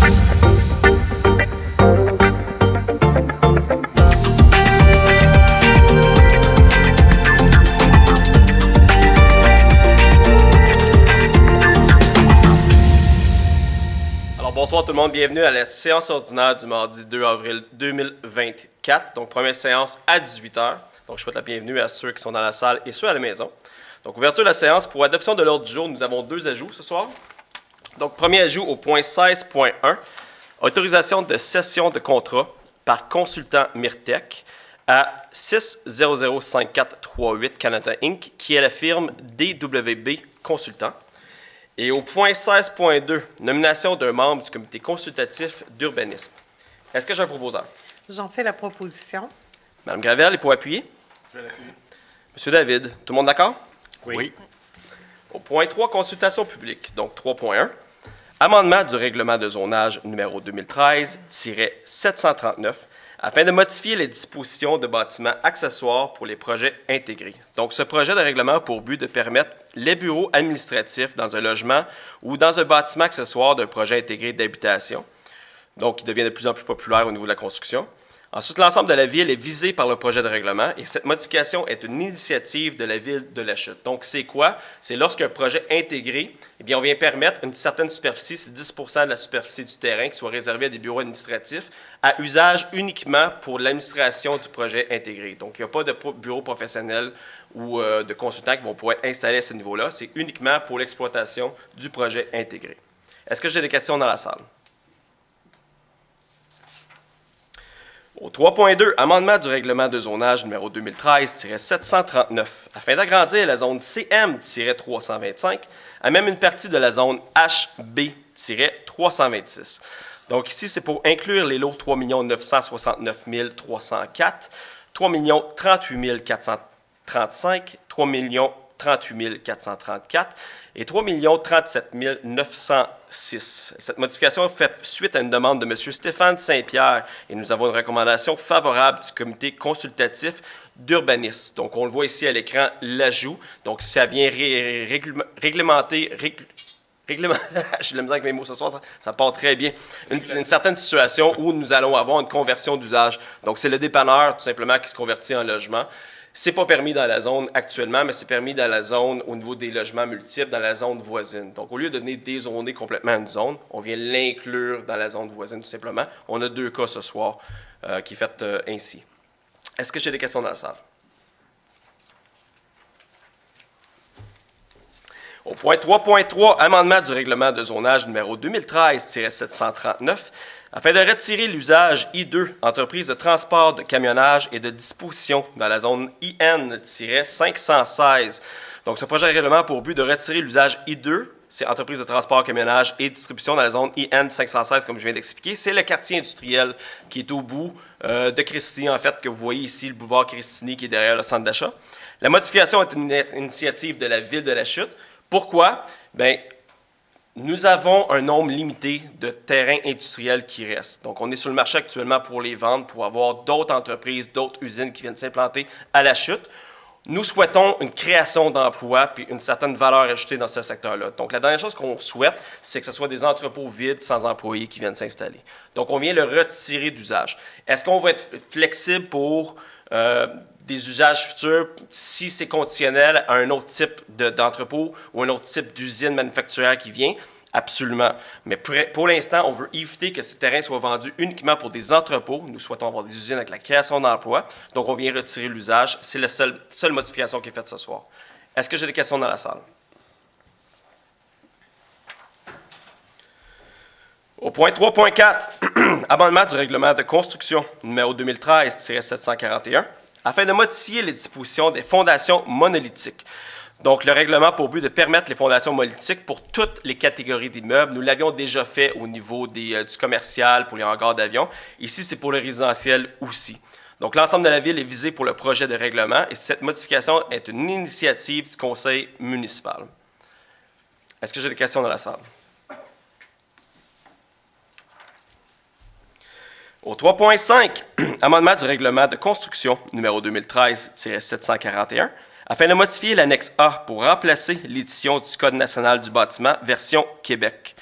Bonsoir tout le monde, bienvenue à la séance ordinaire du mardi 2 avril 2024. Donc, première séance à 18h. Donc, je souhaite la bienvenue à ceux qui sont dans la salle et ceux à la maison. Donc, ouverture de la séance. Pour adoption de l'ordre du jour, nous avons deux ajouts ce soir. Donc, premier ajout au point 16.1, autorisation de cession de contrat par consultant Myrtec à 6005438 Canada Inc., qui est la firme DWB Consultant. Et au point 16.2, nomination d'un membre du comité consultatif d'urbanisme. Est-ce que j'ai un proposeur? J'en fais la proposition. Mme Gravel, est pour appuyer? Je vais l'appuyer. Monsieur David, tout le monde d'accord? Oui. Au point 3, consultation publique, donc 3.1, amendement du règlement de zonage numéro 2013-739 afin de modifier les dispositions de bâtiments accessoires pour les projets intégrés. Donc, ce projet de règlement a pour but de permettre les bureaux administratifs dans un logement ou dans un bâtiment accessoire d'un projet intégré d'habitation, donc qui devient de plus en plus populaire au niveau de la construction. Ensuite, l'ensemble de la ville est visé par le projet de règlement et cette modification est une initiative de la ville de La Chute. Donc, c'est quoi? C'est lorsqu'un projet intégré, eh bien, on vient permettre une certaine superficie, c'est 10 % de la superficie du terrain qui soit réservée à des bureaux administratifs à usage uniquement pour l'administration du projet intégré. Donc, il n'y a pas de bureau professionnel ou de consultants qui vont pouvoir être installés à ce niveau-là. C'est uniquement pour l'exploitation du projet intégré. Est-ce que j'ai des questions dans la salle? Au 3.2, amendement du règlement de zonage numéro 2013-739, afin d'agrandir la zone CM-325 à même une partie de la zone HB-326. Donc ici, c'est pour inclure les lots 3 969 304, 3 038 435, 3 038 434 et 3 037 906. Cette modification fait suite à une demande de M. Stéphane Saint-Pierre et nous avons une recommandation favorable du comité consultatif d'urbanisme. Donc, on le voit ici à l'écran, l'ajout. Donc, ça vient réglementer... J'ai de la misère avec mes mots ce soir, ça part très bien. Une certaine situation où nous allons avoir une conversion d'usage. Donc, c'est le dépanneur, tout simplement, qui se convertit en logement. Ce n'est pas permis dans la zone actuellement, mais c'est permis dans la zone au niveau des logements multiples, dans la zone voisine. Donc, au lieu de venir dézoner complètement une zone, on vient l'inclure dans la zone voisine, tout simplement. On a deux cas ce soir qui est fait ainsi. Est-ce que j'ai des questions dans la salle? Au point 3.3, amendement du règlement de zonage numéro 2013-739, afin de retirer l'usage I2, entreprise de transport, de camionnage et de disposition dans la zone IN-516. Donc, ce projet de règlement a pour but de retirer l'usage I2, c'est entreprise de transport, camionnage et distribution dans la zone IN-516, comme je viens d'expliquer. C'est le quartier industriel qui est au bout de Christini, en fait, que vous voyez ici, le boulevard Christini qui est derrière le centre d'achat. La modification est une initiative de la ville de La Chute. Pourquoi? Bien, nous avons un nombre limité de terrains industriels qui restent. Donc, on est sur le marché actuellement pour les vendre, pour avoir d'autres entreprises, d'autres usines qui viennent s'implanter à La Chute. Nous souhaitons une création d'emplois puis une certaine valeur ajoutée dans ce secteur-là. Donc, la dernière chose qu'on souhaite, c'est que ce soit des entrepôts vides sans employés qui viennent s'installer. Donc, on vient le retirer d'usage. Est-ce qu'on va être flexible pour des usages futurs si c'est conditionnel à un autre type d'entrepôt ou un autre type d'usine manufacturière qui vient? Absolument. Mais pour l'instant, on veut éviter que ces terrains soient vendus uniquement pour des entrepôts. Nous souhaitons avoir des usines avec la création d'emplois. Donc, on vient retirer l'usage. C'est la seule modification qui est faite ce soir. Est-ce que j'ai des questions dans la salle? Au point 3.4, amendement du règlement de construction numéro 2013-741, afin de modifier les dispositions des fondations monolithiques. Donc, le règlement a pour but de permettre les fondations monolithiques pour toutes les catégories d'immeubles. Nous l'avions déjà fait au niveau du commercial, pour les hangars d'avions. Ici, c'est pour le résidentiel aussi. Donc, l'ensemble de la ville est visé pour le projet de règlement et cette modification est une initiative du conseil municipal. Est-ce que j'ai des questions dans la salle? Au 3.5, amendement du règlement de construction numéro 2013-741, afin de modifier l'annexe A pour remplacer l'édition du Code national du bâtiment version Québec.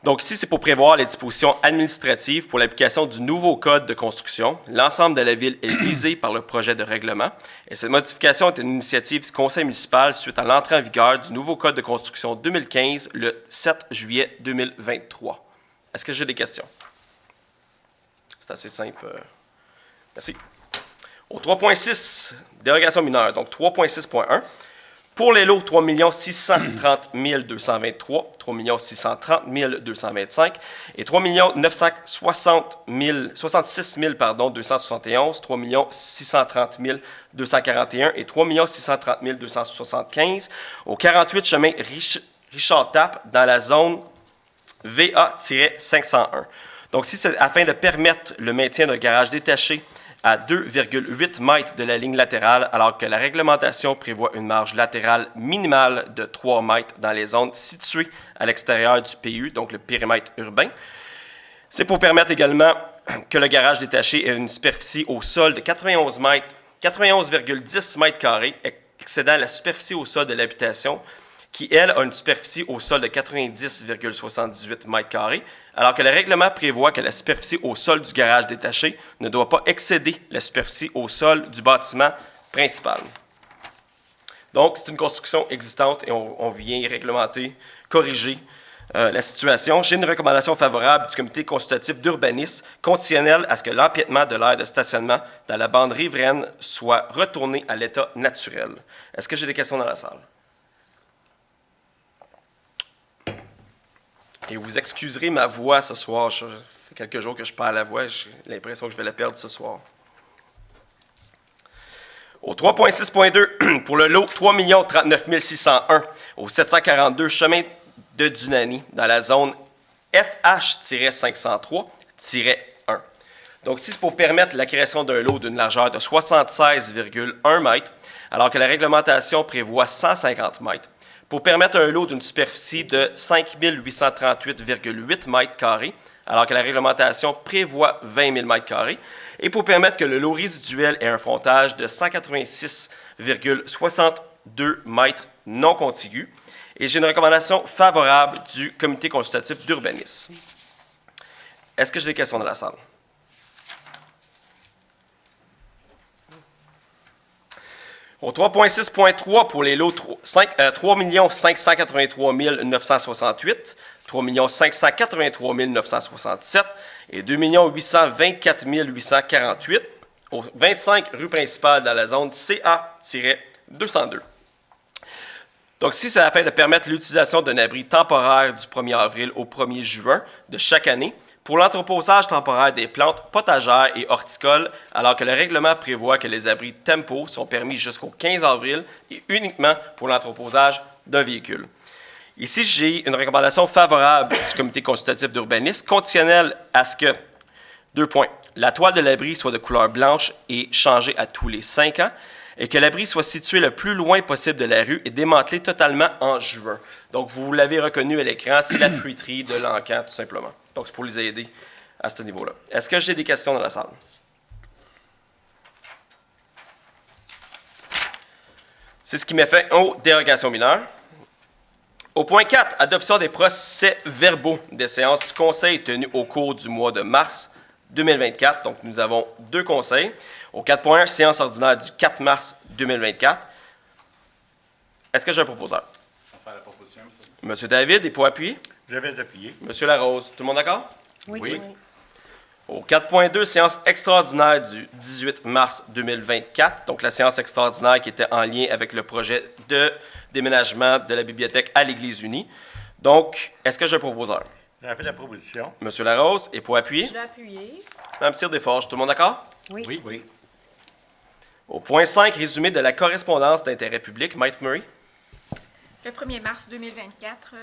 Donc ici, c'est pour prévoir les dispositions administratives pour l'application du nouveau code de construction. L'ensemble de la ville est visé par le projet de règlement. Et cette modification est une initiative du conseil municipal suite à l'entrée en vigueur du nouveau code de construction 2015 le 7 juillet 2023. Est-ce que j'ai des questions? C'est assez simple. Merci. Au 3.6, dérogation mineure, donc 3.6.1. Pour les lots 3 630 223, 3 630 225 et 3 966 271, 3 630 241 et 3 630 275 au 48 chemin Richard Tappe dans la zone VA-501. Donc, si c'est afin de permettre le maintien d'un garage détaché à 2,8 mètres de la ligne latérale, alors que la réglementation prévoit une marge latérale minimale de 3 mètres dans les zones situées à l'extérieur du PU, donc le périmètre urbain. C'est pour permettre également que le garage détaché ait une superficie au sol de 91,10 mètres carrés, excédant la superficie au sol de l'habitation, qui, elle, a une superficie au sol de 90,78 mètres carrés, alors que le règlement prévoit que la superficie au sol du garage détaché ne doit pas excéder la superficie au sol du bâtiment principal. Donc, c'est une construction existante et on vient réglementer, corriger la situation. J'ai une recommandation favorable du comité consultatif d'urbanisme conditionnelle à ce que l'empiètement de l'aire de stationnement dans la bande riveraine soit retourné à l'état naturel. Est-ce que j'ai des questions dans la salle? Et vous excuserez ma voix ce soir. Ça fait quelques jours que je parle à la voix. J'ai l'impression que je vais la perdre ce soir. Au 3.6.2, pour le lot 3 39 601 au 742 chemin de Dunani, dans la zone FH-503-1. Donc, ici, c'est pour permettre la création d'un lot d'une largeur de 76,1 mètres, alors que la réglementation prévoit 150 mètres. Pour permettre un lot d'une superficie de 5 838,8 mètres carrés, alors que la réglementation prévoit 20 000 mètres carrés, et pour permettre que le lot résiduel ait un frontage de 186,62 mètres non contigus. Et j'ai une recommandation favorable du comité consultatif d'urbanisme. Est-ce que j'ai des questions dans la salle? Au 3.6.3, pour les lots 3 583 968, 3 583 967 et 2 824 848 au 25 rue principale dans la zone CA-202. Donc, si c'est afin de permettre l'utilisation d'un abri temporaire du 1er avril au 1er juin de chaque année pour l'entreposage temporaire des plantes potagères et horticoles, alors que le règlement prévoit que les abris tempo sont permis jusqu'au 15 avril et uniquement pour l'entreposage d'un véhicule. Ici, j'ai une recommandation favorable du comité consultatif d'urbanisme conditionnelle à ce que, 2 points, la toile de l'abri soit de couleur blanche et changée à tous les 5 ans, et que l'abri soit situé le plus loin possible de la rue et démantelé totalement en juin. Donc, vous l'avez reconnu à l'écran, c'est la fruiterie de l'Encan, tout simplement. Donc, c'est pour les aider à ce niveau-là. Est-ce que j'ai des questions dans la salle? C'est ce qui met fin aux dérogations mineures. Au point 4, adoption des procès-verbaux des séances du Conseil tenues au cours du mois de mars 2024. Donc, nous avons 2 conseils. Au 4.1, séance ordinaire du 4 mars 2024. Est-ce que j'ai un proposeur? On va faire la proposition. Monsieur David, et pour appuyer? Je vais appuyer. Monsieur Larose, tout le monde d'accord? Oui. Au 4.2, séance extraordinaire du 18 mars 2024. Donc, la séance extraordinaire qui était en lien avec le projet de déménagement de la bibliothèque à l'Église unie. Donc, est-ce que j'ai un proposeur? J'ai fait la proposition. Monsieur Larose, et pour appuyer? Je vais appuyer. Mme Cyr-Desforges, tout le monde d'accord? Oui. Au point 5, résumé de la correspondance d'intérêt public. Maître Murray. Le 1er mars 2024,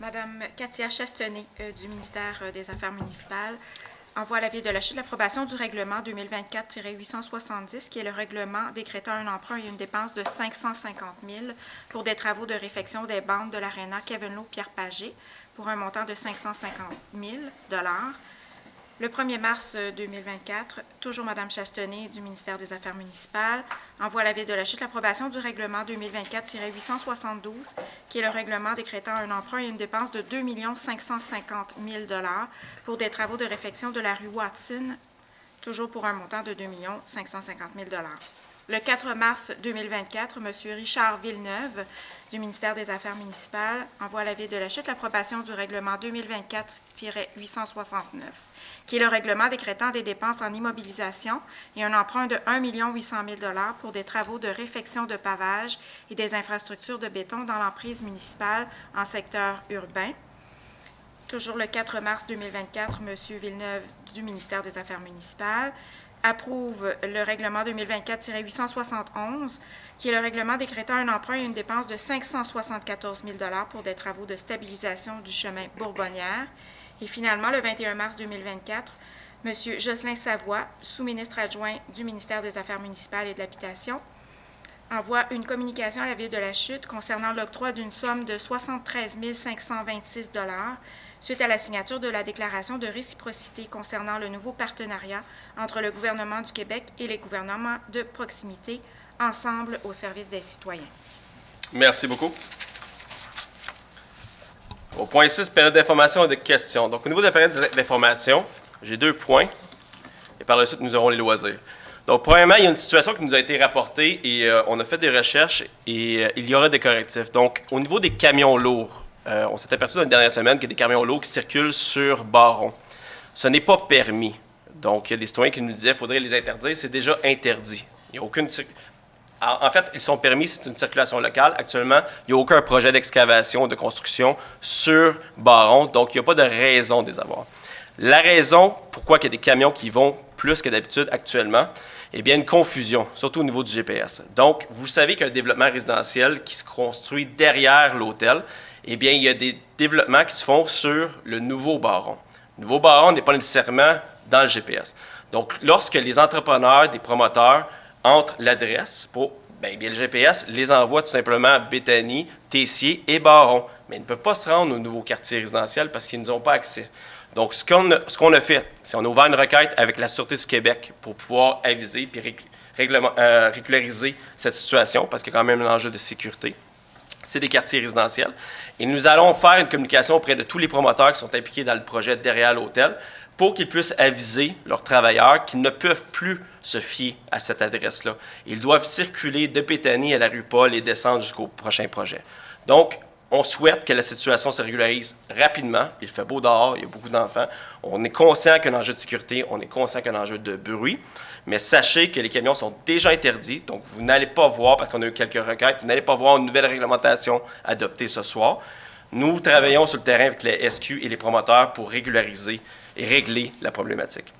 Mme Katia Chastenay du ministère des Affaires municipales envoie à la Ville de Lachute l'approbation du règlement 2024-870, qui est le règlement décrétant un emprunt et une dépense de 550 000 pour des travaux de réfection des bandes de l'aréna Kevin Lowe Pierre Pagé pour un montant de 550 000 $. Le 1er mars 2024, toujours Mme Chastenay du ministère des Affaires municipales envoie à la Ville de la Chute l'approbation du règlement 2024-872, qui est le règlement décrétant un emprunt et une dépense de 2 550 000 $ pour des travaux de réfection de la rue Watson, toujours pour un montant de 2 550 000 $. Le 4 mars 2024, M. Richard Villeneuve, du ministère des Affaires municipales, envoie à la Ville de la Chute l'approbation du règlement 2024-869, qui est le règlement décrétant des dépenses en immobilisation et un emprunt de 1 800 000 $ pour des travaux de réfection de pavage et des infrastructures de béton dans l'emprise municipale en secteur urbain. Toujours le 4 mars 2024, M. Villeneuve, du ministère des Affaires municipales, approuve le règlement 2024-871, qui est le règlement décrétant un emprunt et une dépense de 574 000 $ pour des travaux de stabilisation du chemin Bourbonnière. Et finalement, le 21 mars 2024, M. Jocelyn Savoie, sous-ministre adjoint du ministère des Affaires municipales et de l'Habitation, envoie une communication à la Ville de la Chute concernant l'octroi d'une somme de 73 526 $ suite à la signature de la déclaration de réciprocité concernant le nouveau partenariat entre le gouvernement du Québec et les gouvernements de proximité, ensemble au service des citoyens. Merci beaucoup. Au point 6, période d'information et de questions. Donc, au niveau de la période d'information, j'ai 2 points. Et par la suite, nous aurons les loisirs. Donc, premièrement, il y a une situation qui nous a été rapportée et on a fait des recherches et il y aura des correctifs. Donc, au niveau des camions lourds, on s'est aperçu dans les dernières semaines qu'il y a des camions lourds qui circulent sur Barron. Ce n'est pas permis. Donc, il y a des citoyens qui nous disaient qu'il faudrait les interdire. C'est déjà interdit. Il n'y a aucune En fait, ils sont permis, c'est une circulation locale. Actuellement, il n'y a aucun projet d'excavation, de construction sur Barron, donc il n'y a pas de raison de les avoir. La raison pourquoi il y a des camions qui vont plus que d'habitude actuellement, eh bien, une confusion, surtout au niveau du GPS. Donc, vous savez qu'il y a un développement résidentiel qui se construit derrière l'hôtel. Eh bien, il y a des développements qui se font sur le nouveau Barron. Le nouveau Barron n'est pas nécessairement dans le GPS. Donc, lorsque les entrepreneurs, des promoteurs, entre l'adresse pour, bien, le GPS les envoie tout simplement à Béthanie, Tessier et Barron. Mais ils ne peuvent pas se rendre au nouveau quartier résidentiel parce qu'ils n'ont pas accès. Donc, ce qu'on a fait, c'est qu'on a ouvert une requête avec la Sûreté du Québec pour pouvoir aviser et régulariser cette situation parce qu'il y a quand même un enjeu de sécurité. C'est des quartiers résidentiels. Et nous allons faire une communication auprès de tous les promoteurs qui sont impliqués dans le projet derrière l'hôtel pour qu'ils puissent aviser leurs travailleurs qu'ils ne peuvent plus se fier à cette adresse-là. Ils doivent circuler de Béthanie à la rue Paul et descendre jusqu'au prochain projet. Donc, on souhaite que la situation se régularise rapidement. Il fait beau dehors, il y a beaucoup d'enfants. On est conscient qu'il y a un enjeu de sécurité, on est conscient qu'il y a un enjeu de bruit, mais sachez que les camions sont déjà interdits, donc vous n'allez pas voir, parce qu'on a eu quelques requêtes, vous n'allez pas voir une nouvelle réglementation adoptée ce soir. Nous travaillons sur le terrain avec les SQ et les promoteurs pour régulariser et régler la problématique.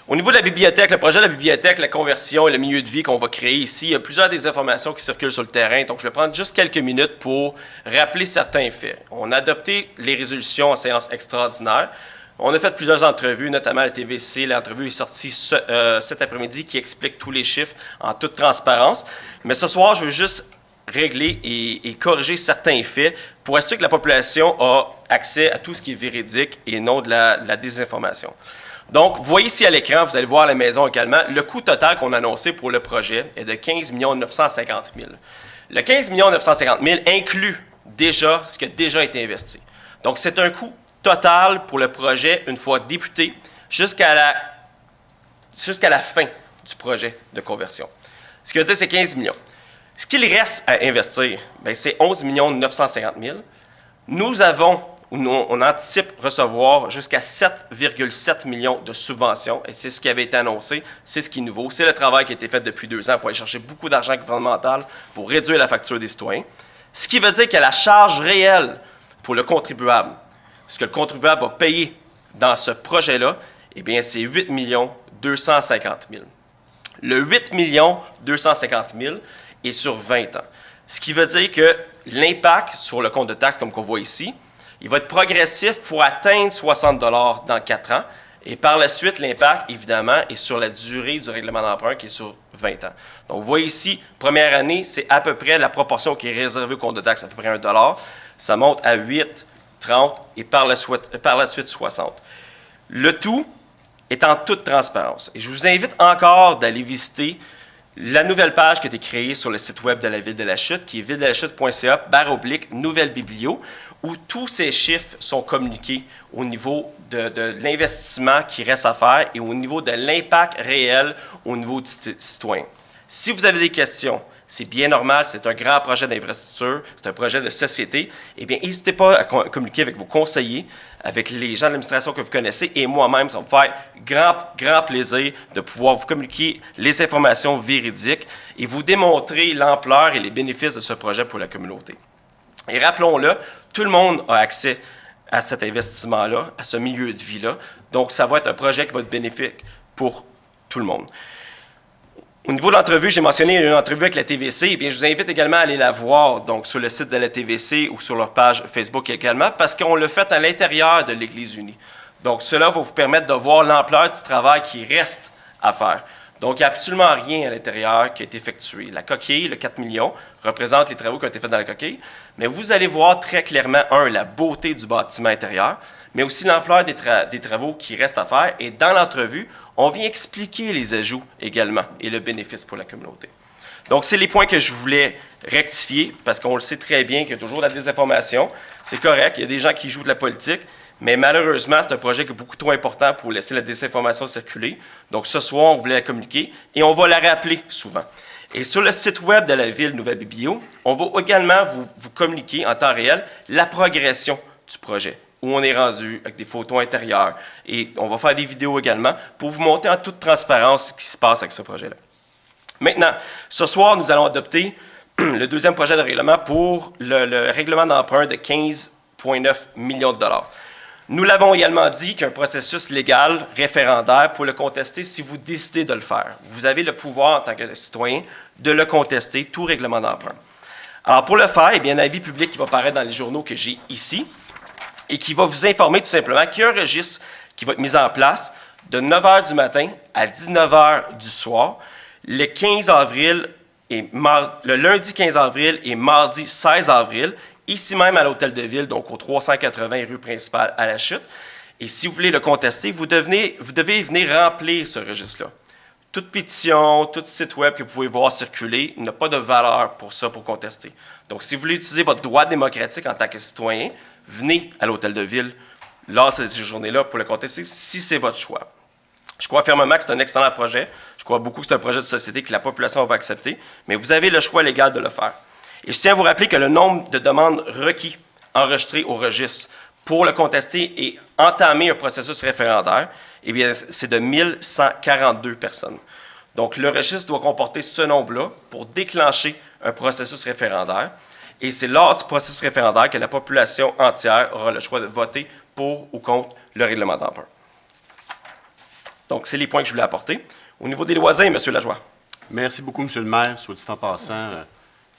Au niveau de la bibliothèque, le projet de la bibliothèque, la conversion et le milieu de vie qu'on va créer ici, il y a plusieurs des informations qui circulent sur le terrain, donc je vais prendre juste quelques minutes pour rappeler certains faits. On a adopté les résolutions en séance extraordinaire. On a fait plusieurs entrevues, notamment à la TVC. L'entrevue est sortie cet après-midi qui explique tous les chiffres en toute transparence. Mais ce soir, je veux juste régler et corriger certains faits pour assurer que la population a accès à tout ce qui est véridique et non de la désinformation. Donc, vous voyez ici à l'écran, vous allez voir à la maison également, le coût total qu'on a annoncé pour le projet est de 15 950 000. Le 15 950 000 inclut déjà ce qui a déjà été investi. Donc, c'est un coût total pour le projet, une fois débuté, jusqu'à la fin du projet de conversion. Ce qui veut dire, c'est 15 millions. Ce qu'il reste à investir, c'est 11 950 000. On anticipe recevoir jusqu'à 7,7 millions de subventions, et c'est ce qui avait été annoncé, c'est ce qui est nouveau. C'est le travail qui a été fait depuis 2 ans pour aller chercher beaucoup d'argent gouvernemental pour réduire la facture des citoyens. Ce qui veut dire que la charge réelle pour le contribuable, ce que le contribuable va payer dans ce projet-là, eh bien, c'est 8 250 000. Le 8 250 000 est sur 20 ans. Ce qui veut dire que l'impact sur le compte de taxes, comme qu'on voit ici, il va être progressif pour atteindre 60 $ dans 4 ans. Et par la suite, l'impact, évidemment, est sur la durée du règlement d'emprunt qui est sur 20 ans. Donc, vous voyez ici, première année, c'est à peu près la proportion qui est réservée au compte de taxes, à peu près 1 $. Ça monte à 8, 30 et par la suite 60. Le tout est en toute transparence. Et je vous invite encore d'aller visiter la nouvelle page qui a été créée sur le site web de la Ville de la Chute, qui est ville-de-la-chute.ca/nouvelle biblio, où tous ces chiffres sont communiqués au niveau de l'investissement qui reste à faire et au niveau de l'impact réel au niveau du citoyen. Si vous avez des questions, c'est bien normal, c'est un grand projet d'infrastructure, c'est un projet de société, eh bien, n'hésitez pas à communiquer avec vos conseillers, avec les gens de l'administration que vous connaissez, et moi-même, ça va me faire grand plaisir de pouvoir vous communiquer les informations véridiques et vous démontrer l'ampleur et les bénéfices de ce projet pour la communauté. Et rappelons-le, tout le monde a accès à cet investissement-là, à ce milieu de vie-là, donc ça va être un projet qui va être bénéfique pour tout le monde. Au niveau de l'entrevue, j'ai mentionné une entrevue avec la TVC. Eh bien, je vous invite également à aller la voir donc, sur le site de la TVC ou sur leur page Facebook également, parce qu'on l'a fait à l'intérieur de l'Église unie. Donc, cela va vous permettre de voir l'ampleur du travail qui reste à faire. Donc, il n'y a absolument rien à l'intérieur qui a été effectué. La coquille, le 4 millions, représente les travaux qui ont été faits dans la coquille, mais vous allez voir très clairement, la beauté du bâtiment intérieur, mais aussi l'ampleur des travaux qui restent à faire. Et dans l'entrevue, on vient expliquer les ajouts également et le bénéfice pour la communauté. Donc, c'est les points que je voulais rectifier parce qu'on le sait très bien qu'il y a toujours de la désinformation. C'est correct, il y a des gens qui jouent de la politique, mais malheureusement, c'est un projet qui est beaucoup trop important pour laisser la désinformation circuler. Donc, ce soir, on voulait la communiquer et on va la rappeler souvent. Et sur le site web de la Ville Nouvelle Biblio, on va également vous communiquer en temps réel la progression du projet, où on est rendu avec des photos intérieures. Et on va faire des vidéos également pour vous montrer en toute transparence ce qui se passe avec ce projet-là. Maintenant, ce soir, nous allons adopter le deuxième projet de règlement pour le règlement d'emprunt de 15,9 millions de dollars. Nous l'avons également dit qu'un processus légal référendaire pour le contester si vous décidez de le faire. Vous avez le pouvoir en tant que citoyen de le contester, tout règlement d'emprunt. Alors pour le faire, eh bien, un avis public qui va paraître dans les journaux que j'ai ici et qui va vous informer tout simplement qu'il y a un registre qui va être mis en place de 9 h du matin à 19 h du soir, le 15 avril et le lundi 15 avril et mardi 16 avril, ici même à l'Hôtel de Ville, donc au 380 rue principale à La Chute. Et si vous voulez le contester, vous devez venir remplir ce registre-là. Toute pétition, tout site web que vous pouvez voir circuler n'a pas de valeur pour ça, pour contester. Donc, si vous voulez utiliser votre droit démocratique en tant que citoyen, venez à l'Hôtel de Ville lors de ces journées-là pour le contester, si c'est votre choix. Je crois fermement que c'est un excellent projet. Je crois beaucoup que c'est un projet de société que la population va accepter, mais vous avez le choix légal de le faire. Et je tiens à vous rappeler que le nombre de demandes requis enregistrées au registre pour le contester et entamer un processus référendaire, eh bien, c'est de 1142 personnes. Donc, le registre doit comporter ce nombre-là pour déclencher un processus référendaire. Et c'est lors du processus référendaire que la population entière aura le choix de voter pour ou contre le règlement d'emprunt. Donc, c'est les points que je voulais apporter. Au niveau des loisirs, M. Lajoie. Merci beaucoup, M. le maire. Soit dit en passant,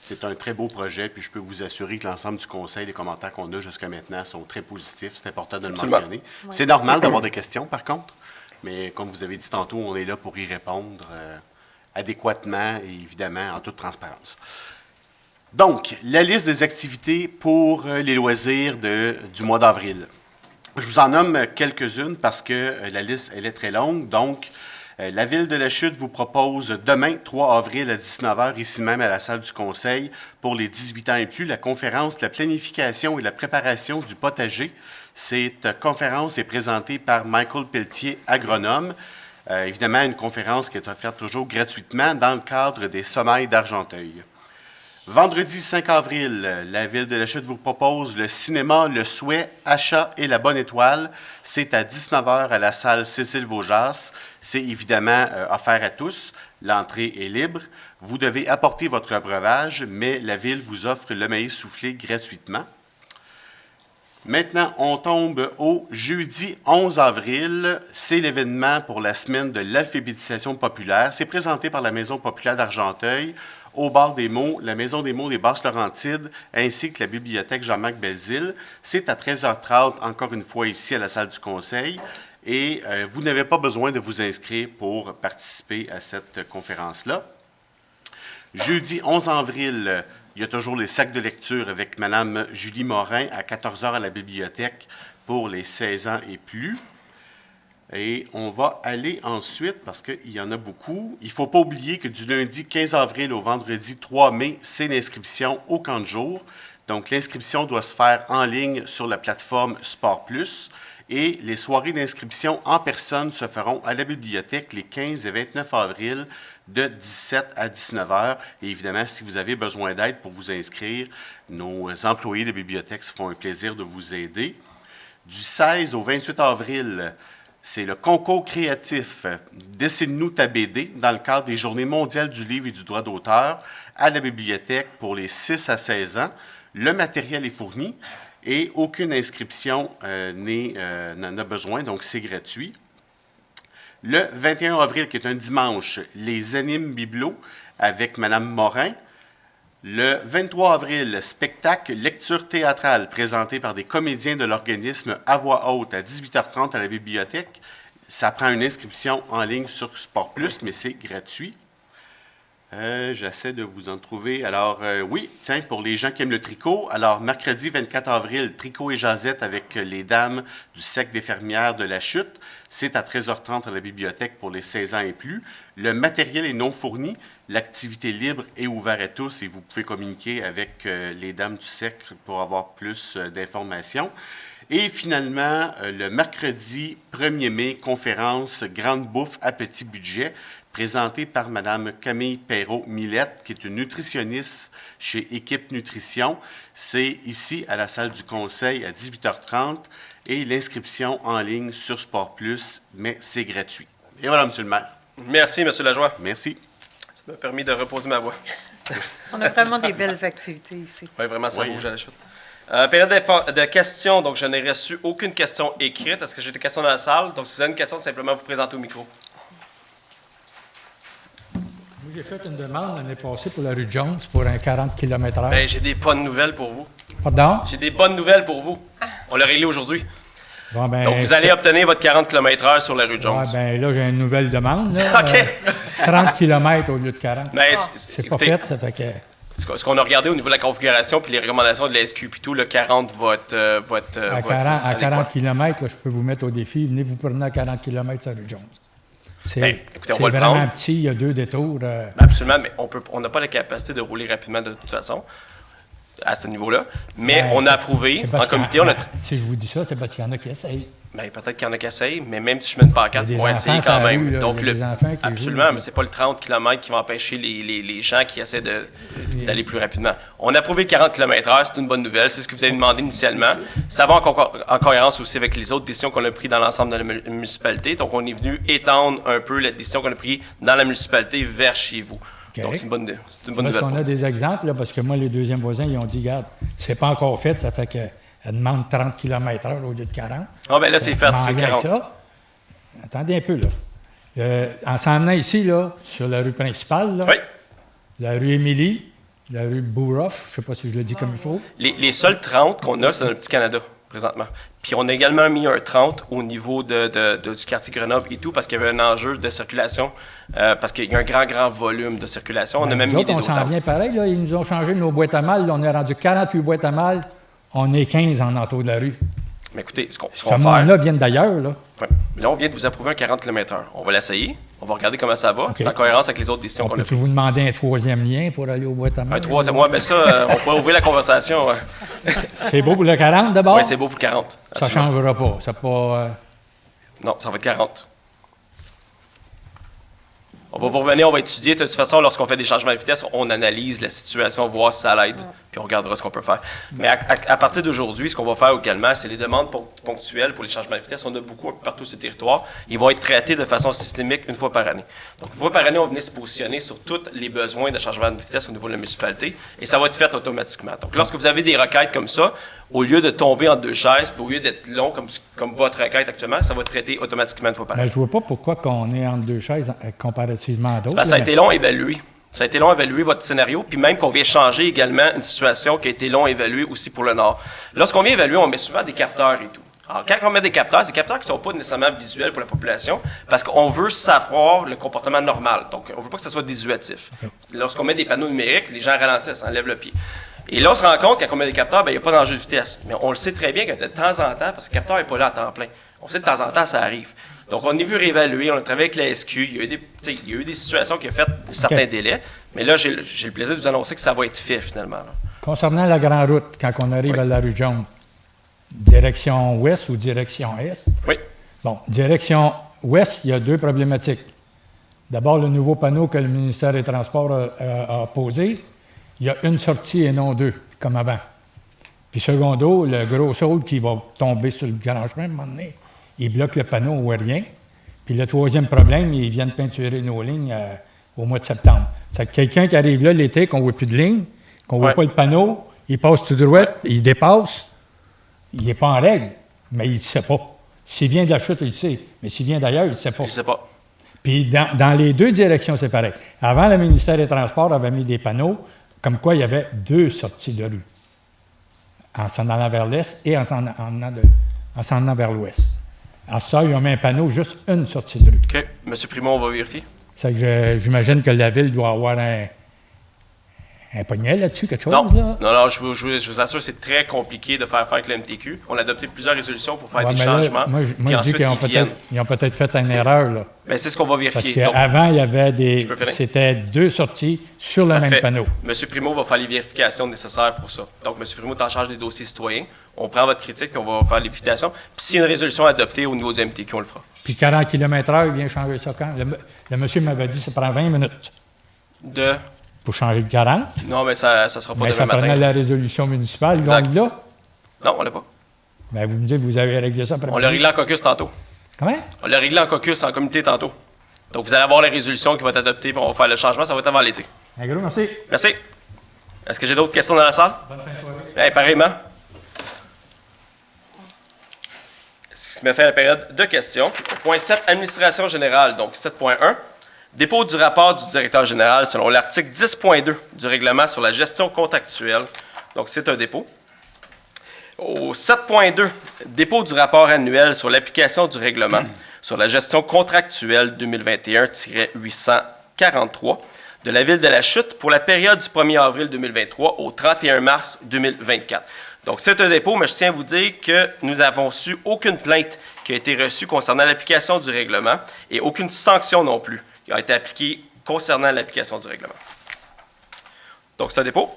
c'est un très beau projet, puis je peux vous assurer que l'ensemble du conseil, les commentaires qu'on a jusqu'à maintenant sont très positifs. C'est important de le mentionner. Oui. C'est normal d'avoir des questions, par contre, mais comme vous avez dit tantôt, on est là pour y répondre adéquatement et évidemment en toute transparence. Donc, la liste des activités pour les loisirs du mois d'avril. Je vous en nomme quelques-unes parce que la liste, elle est très longue. Donc, la Ville de la Chute vous propose demain, 3 avril à 19 h, ici même à la salle du Conseil, pour les 18 ans et plus, la conférence de la planification et la préparation du potager. Cette conférence est présentée par Michael Pelletier, agronome. Évidemment, une conférence qui est offerte toujours gratuitement dans le cadre des Sommeils d'Argenteuil. Vendredi 5 avril, la Ville de la Chute vous propose le cinéma Le Souhait, Achat et la Bonne Étoile. C'est à 19 h à la salle Cécile-Vaujas. C'est évidemment offert à tous. L'entrée est libre. Vous devez apporter votre breuvage, mais la Ville vous offre le maïs soufflé gratuitement. Maintenant, on tombe au jeudi 11 avril. C'est l'événement pour la semaine de l'alphabétisation populaire. C'est présenté par la Maison populaire d'Argenteuil, au bord des Monts, la Maison des Monts des Basses-Laurentides, ainsi que la Bibliothèque Jean-Marc Belzile. C'est à 13h30, encore une fois, ici à la salle du Conseil. Et vous n'avez pas besoin de vous inscrire pour participer à cette conférence-là. Jeudi 11 avril, il y a toujours les sacs de lecture avec Mme Julie Morin à 14 h à la bibliothèque pour les 16 ans et plus. Et on va aller ensuite, parce qu'il y en a beaucoup, il ne faut pas oublier que du lundi 15 avril au vendredi 3 mai, c'est l'inscription au camp de jour. Donc, l'inscription doit se faire en ligne sur la plateforme Sport Plus. Et les soirées d'inscription en personne se feront à la bibliothèque les 15 et 29 avril de 17 à 19 heures. Et évidemment, si vous avez besoin d'aide pour vous inscrire, nos employés de bibliothèque se font un plaisir de vous aider. Du 16 au 28 avril, c'est le concours créatif Dessine-nous ta BD dans le cadre des Journées mondiales du livre et du droit d'auteur à la bibliothèque pour les 6 à 16 ans. Le matériel est fourni et aucune inscription n'en a besoin, donc c'est gratuit. Le 21 avril, qui est un dimanche, les animes bibelots avec Mme Morin. Le 23 avril, spectacle lecture théâtrale présenté par des comédiens de l'organisme à voix haute à 18h30 à la bibliothèque. Ça prend une inscription en ligne sur Sport Plus, mais c'est gratuit. J'essaie de vous en trouver. Alors, oui, tiens, pour les gens qui aiment le tricot, alors mercredi 24 avril, tricot et jasette avec les dames du Cercle des fermières de la Chute. C'est à 13h30 à la bibliothèque pour les 16 ans et plus. Le matériel est non fourni. L'activité libre est ouverte à tous et vous pouvez communiquer avec les dames du Cercle pour avoir plus d'informations. Et finalement, le mercredi 1er mai, conférence Grande bouffe à petit budget, présentée par Mme Camille Perrault-Millette, qui est une nutritionniste chez Équipe Nutrition. C'est ici, à la salle du Conseil, à 18h30, et l'inscription en ligne sur Sport Plus, mais c'est gratuit. Et voilà, M. le maire. Merci, M. Lajoie. Merci. Ça m'a permis de reposer ma voix. On a vraiment des belles activités ici. Oui, vraiment, ça Oui. bouge à la chute. Période de questions, donc je n'ai reçu aucune question écrite. Est-ce que j'ai des questions dans la salle? Donc, si vous avez une question, simplement vous présentez au micro. Moi, j'ai fait une demande l'année passée pour la rue Jones pour un 40 km/h. Ben, j'ai des bonnes nouvelles pour vous. Pardon? J'ai des bonnes nouvelles pour vous. On l'a réglé aujourd'hui. Bon, ben, Donc, vous allez obtenir votre 40 km/h sur la rue Jones. Ouais, ben, là, j'ai une nouvelle demande. Là, OK. 30 km au lieu de 40. Mais C'est pas écoutez, fait, ça fait que... ce qu'on a regardé au niveau de la configuration puis les recommandations de la SQ, puis tout, le 40 va être... À 40 km, là, je peux vous mettre au défi. Venez vous promener à 40 km sur la rue Jones. C'est Ben, écoutez, on c'est va le vraiment prendre. petit, il y a 2 détours. Absolument, mais on n'a pas la capacité de rouler rapidement de toute façon à ce niveau-là. Mais Ben, on c'est- a approuvé c'est parce en comité. On a, Si je vous dis ça, c'est parce qu'il y en a qui essayent. ben, peut-être qu'il y en a qui essayent, mais même si je mets une pancarte, Il y ils a vont des essayer enfants quand sur la même. rue, là, Donc, il y a des enfants qui absolument, jouent, mais c'est pas le 30 km qui va empêcher les gens qui essaient d'aller plus rapidement. On a approuvé le 40 km/h, c'est une bonne nouvelle, c'est ce que vous avez demandé initialement. Ça va en cohérence aussi avec les autres décisions qu'on a prises dans l'ensemble de la municipalité. Donc, on est venu étendre un peu la décision qu'on a prise dans la municipalité vers chez vous. OK. Donc, c'est une bonne Parce nouvelle. qu'on a des exemples, là, parce que moi, les deuxièmes voisins, ils ont dit, regarde, c'est pas encore fait, ça fait qu'elle demande 30 km/h au lieu de 40. Ah, ben là, c'est fait, c'est M'enlève 40. ça. Attendez un peu, là. En s'en venant ici, là, sur la rue principale, là, Oui. la rue Émilie, la rue Bourroff, je ne sais pas si je le dis comme il faut. Les seuls 30 qu'on a, c'est dans le petit Canada, présentement. Puis on a également mis un 30 au niveau du quartier Grenoble et tout, parce qu'il y avait un enjeu de circulation, parce qu'il y a un grand volume de circulation. On a même Nous mis autres, des on s'en dotations. vient pareil, là, ils nous ont changé nos boîtes à mal, là, on est rendu 48 boîtes à mal, on est 15 en entour de la rue. Mais écoutez, ce qu'on Ce va faire... monde-là viennent d'ailleurs, là. Ouais. Là, on vient de vous approuver un 40 km/h. On va l'essayer. On va regarder comment ça va. OK. C'est en cohérence avec les autres décisions On qu'on a peut-tu vous prises. demander un 3e lien pour aller aux boîtes à mal? Un 3, moi, mais ça, on pourrait ouvrir la conversation. C'est beau pour le 40 d'abord? Oui, c'est beau pour 40. Ça ne Absolument. changera pas. Ça pas, Non, ça va être 40. On va vous revenir, on va étudier. De toute façon, lorsqu'on fait des changements de vitesse, on analyse la situation, voir si ça l'aide, puis on regardera ce qu'on peut faire. Mais à partir d'aujourd'hui, ce qu'on va faire également, c'est les demandes ponctuelles pour les changements de vitesse. On a beaucoup un peu partout sur le territoire. Ils vont être traités de façon systémique une fois par année. Donc, une fois par année, on va venir se positionner sur tous les besoins de changement de vitesse au niveau de la municipalité, et ça va être fait automatiquement. Donc, lorsque vous avez des requêtes comme ça, au lieu de tomber en 2 chaises, puis au lieu d'être long comme votre requête actuellement, ça va être traité automatiquement une fois par année. mais je ne vois pas pourquoi on est entre 2 chaises comparativement à d'autres. Parce que ça a là, été long à évaluer. Ça a été long à évaluer votre scénario, puis même qu'on vient changer également une situation qui a été long à évaluer aussi pour le Nord. Lorsqu'on vient évaluer, on met souvent des capteurs et tout. Alors, quand on met des capteurs, c'est des capteurs qui ne sont pas nécessairement visuels pour la population, parce qu'on veut savoir le comportement normal. Donc, on ne veut pas que ce soit désuétif. Lorsqu'on met des panneaux numériques, les gens ralentissent, enlèvent le pied. Et là, on se rend compte, quand on met des capteurs, il n'y a pas d'enjeu de vitesse. Mais on le sait très bien que de temps en temps, parce que le capteur n'est pas là à temps plein, On sait de temps en temps, ça arrive. Donc, on est vu réévaluer, on a travaillé avec la SQ, il y a eu des situations qui ont fait certains délais, mais là, j'ai le plaisir de vous annoncer que ça va être fait finalement. Là. Concernant la grande route, quand on arrive Oui. à la rue Jaune, direction ouest ou direction est? Oui. Bon, direction ouest, il y a deux problématiques. D'abord, le nouveau panneau que le ministère des Transports a posé, il y a une sortie et non deux, comme avant. Puis secondo, le gros saule qui va tomber sur le grand chemin, à un moment donné, il bloque le panneau ou rien. Puis le troisième problème, ils viennent peinturer nos lignes au mois de septembre. C'est que quelqu'un qui arrive là l'été, qu'on ne voit plus de ligne, qu'on ne voit pas le panneau, il passe tout droit, il dépasse, il n'est pas en règle, mais il ne sait pas. S'il vient de la chute, il le sait, mais s'il vient d'ailleurs, il ne sait pas. Je sais pas. Puis dans les deux directions, c'est pareil. Avant, le ministère des Transports avait mis des panneaux comme quoi il y avait deux sorties de rue, en s'en allant vers l'est et en s'en allant vers l'ouest. À ça, ils ont mis un panneau, juste une sortie de rue. OK. M. Primo, on va vérifier. C'est que j'imagine que la Ville doit avoir un poignet là-dessus, quelque chose, Non, là? non, je vous assure, c'est très compliqué de faire avec le MTQ. On a adopté plusieurs résolutions pour faire Ouais, des mais là, changements. moi, je puis dis ensuite, qu'ils ont peut-être fait une erreur, là. Ben, c'est ce qu'on va Parce vérifier. Donc, qu'avant, il y avait peux finir? c'était deux sorties sur le parfait. même panneau. M. Primo va faire les vérifications nécessaires pour ça. Donc, M. Primo est en charge des dossiers citoyens. On prend votre critique puis on va faire les vérifications. Puis s'il y a une résolution adoptée au niveau du MTQ, on le fera. Puis 40 km/h, il vient changer ça quand? Le monsieur m'avait dit que ça prend 20 minutes pour changer le 40. Non, mais ça sera pas Mais ça demain prenait matin. la résolution municipale. Ils Exact. l'ont mis là. Non, on l'a pas. Ben, vous me dites que vous avez réglé ça après On l'a réglé en caucus tantôt. Comment? On l'a réglé en caucus, en comité tantôt. Donc, vous allez avoir la résolution qui va être adoptée puis on va faire le changement. Ça va être avant l'été. Un gros merci. Merci. Est-ce que j'ai d'autres questions dans la salle? Bonne fin de soirée. Hey, pareillement. Ce qui me fait la période de questions. Point 7, administration générale. Donc, 7.1. Dépôt du rapport du directeur général selon l'article 10.2 du règlement sur la gestion contractuelle. Donc, c'est un dépôt. Au 7.2, dépôt du rapport annuel sur l'application du règlement sur la gestion contractuelle 2021-843 de la Ville de la Chute pour la période du 1er avril 2023 au 31 mars 2024. Donc, c'est un dépôt, mais je tiens à vous dire que nous n'avons su aucune plainte qui a été reçue concernant l'application du règlement et aucune sanction non plus qui a été appliquée concernant l'application du règlement. Donc, c'est un dépôt.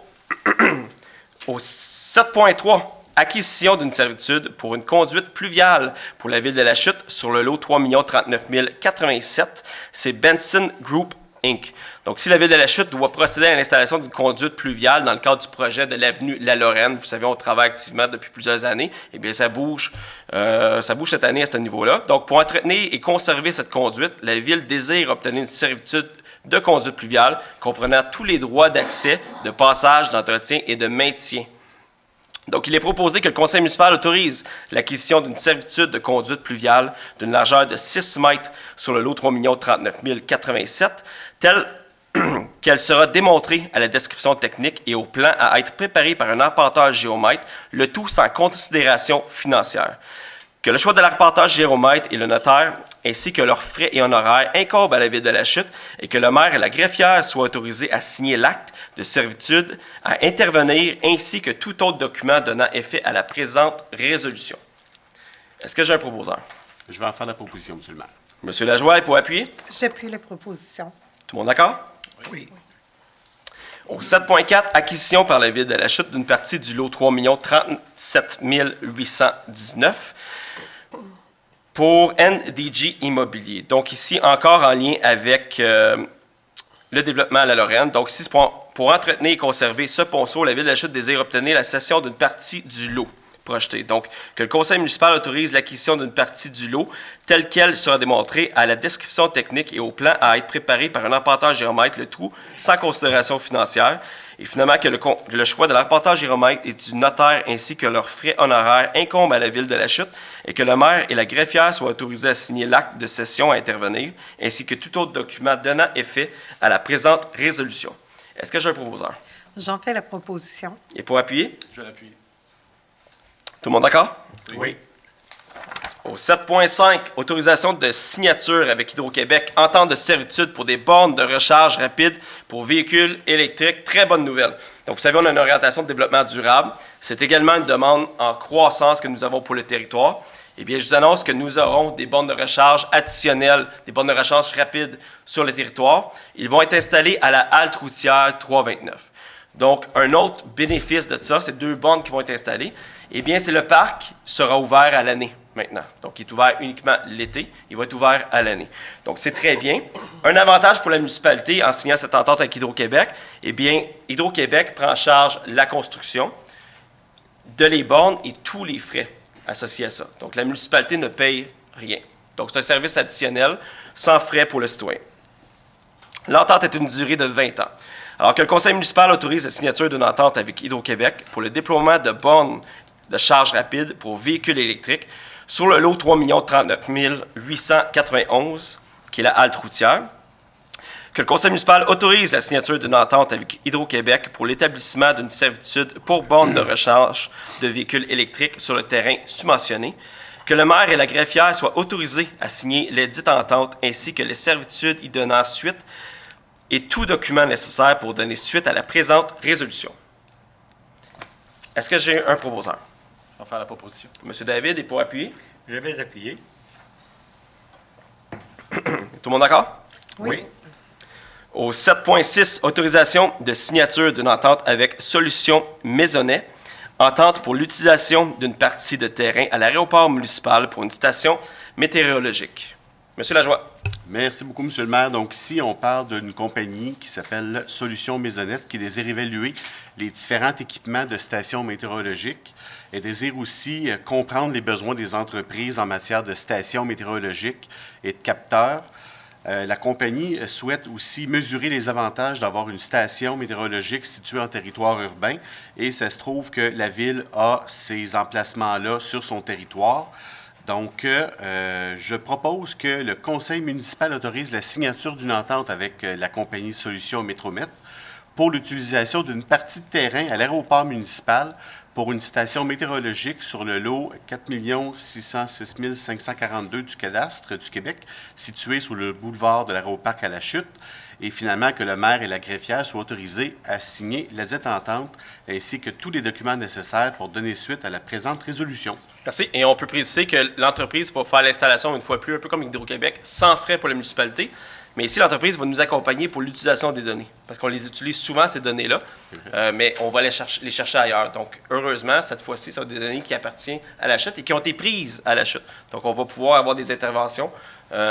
Au 7.3, acquisition d'une servitude pour une conduite pluviale pour la Ville de la Chute sur le lot 3 039 087. C'est Benson Group Inc. Donc, si la Ville de la Chute doit procéder à l'installation d'une conduite pluviale dans le cadre du projet de l'avenue La Lorraine, vous savez, on travaille activement depuis plusieurs années, eh bien, ça bouge cette année à ce niveau-là. Donc, pour entretenir et conserver cette conduite, la Ville désire obtenir une servitude de conduite pluviale comprenant tous les droits d'accès, de passage, d'entretien et de maintien. Donc, il est proposé que le conseil municipal autorise l'acquisition d'une servitude de conduite pluviale d'une largeur de 6 mètres sur le lot 3 039 087, telle qu'elle sera démontrée à la description technique et au plan à être préparé par un arpenteur géomètre, le tout sans considération financière. Que le choix de l'arpenteur géomètre et le notaire, ainsi que leurs frais et honoraires incombent à la Ville de la Chute et que le maire et la greffière soient autorisés à signer l'acte de servitude, à intervenir, ainsi que tout autre document donnant effet à la présente résolution. Est-ce que j'ai un proposeur? Je vais en faire la proposition, M. le maire. M. Lajoie, pour appuyer? J'appuie la proposition. Tout le monde d'accord? Oui. Au 7.4, acquisition par la Ville de la Chute d'une partie du lot 3 037 819 pour NDG Immobilier. Donc ici, encore en lien avec le développement à la Lorraine. Donc ici, pour entretenir et conserver ce ponceau, la Ville de la Chute désire obtenir la cession d'une partie du lot projeté. Donc, que le conseil municipal autorise l'acquisition d'une partie du lot telle qu'elle sera démontrée à la description technique et au plan à être préparé par un arpenteur géomètre, le tout sans considération financière. Et finalement, que le choix de l'arpenteur géomètre et du notaire ainsi que leurs frais honoraires incombent à la Ville de la Chute et que le maire et la greffière soient autorisés à signer l'acte de cession à intervenir, ainsi que tout autre document donnant effet à la présente résolution. Est-ce que j'ai un proposeur? J'en fais la proposition. Et pour appuyer? Je l'appuie. Tout le monde d'accord? Oui. Au 7.5, autorisation de signature avec Hydro-Québec, entente de servitude pour des bornes de recharge rapide pour véhicules électriques. Très bonne nouvelle. Donc, vous savez, on a une orientation de développement durable. C'est également une demande en croissance que nous avons pour le territoire. Eh bien, je vous annonce que nous aurons des bornes de recharge additionnelles, des bornes de recharge rapides sur le territoire. Ils vont être installés à la halte routière 329. Donc, un autre bénéfice de ça, ces 2 bornes qui vont être installées, eh bien, c'est le parc sera ouvert à l'année maintenant. Donc, il est ouvert uniquement l'été. Il va être ouvert à l'année. Donc, c'est très bien. Un avantage pour la municipalité en signant cette entente avec Hydro-Québec, eh bien, Hydro-Québec prend en charge la construction de les bornes et tous les frais associés à ça. Donc, la municipalité ne paye rien. Donc, c'est un service additionnel sans frais pour le citoyen. L'entente est une durée de 20 ans. Alors que le conseil municipal autorise la signature d'une entente avec Hydro-Québec pour le déploiement de bornes de charge rapide pour véhicules électriques sur le lot 3 039 891, qui est la halte routière. Que le conseil municipal autorise la signature d'une entente avec Hydro-Québec pour l'établissement d'une servitude pour bornes de recharge de véhicules électriques sur le terrain subventionné. Que le maire et la greffière soient autorisés à signer lesdites ententes ainsi que les servitudes y donnant suite et tout document nécessaire pour donner suite à la présente résolution. Est-ce que j'ai un proposeur? On va faire la proposition. Monsieur David, et pour appuyer? Je vais appuyer. Tout le monde d'accord? Oui. Au 7.6, autorisation de signature d'une entente avec Solutions Maisonnet, entente pour l'utilisation d'une partie de terrain à l'aéroport municipal pour une station météorologique. Monsieur Lajoie. Merci beaucoup, M. le maire. Donc, ici, on parle d'une compagnie qui s'appelle Solutions Maisonnette, qui désire évaluer les différents équipements de stations météorologiques et désire aussi comprendre les besoins des entreprises en matière de stations météorologiques et de capteurs. La compagnie souhaite aussi mesurer les avantages d'avoir une station météorologique située en territoire urbain et ça se trouve que la ville a ces emplacements-là sur son territoire. Donc, je propose que le conseil municipal autorise la signature d'une entente avec la compagnie Solutions Métromet pour l'utilisation d'une partie de terrain à l'aéroport municipal pour une station météorologique sur le lot 4 606 542 du cadastre du Québec, situé sur le boulevard de l'Aéroparc à la Chute, et finalement que le maire et la greffière soient autorisés à signer la dite entente, ainsi que tous les documents nécessaires pour donner suite à la présente résolution. Merci. Et on peut préciser que l'entreprise va faire l'installation une fois plus, un peu comme Hydro-Québec, sans frais pour la municipalité. Mais ici, l'entreprise va nous accompagner pour l'utilisation des données. Parce qu'on les utilise souvent, ces données-là, mais on va les chercher ailleurs. Donc, heureusement, cette fois-ci, ce sont des données qui appartiennent à la chute et qui ont été prises à la chute. Donc, on va pouvoir avoir des interventions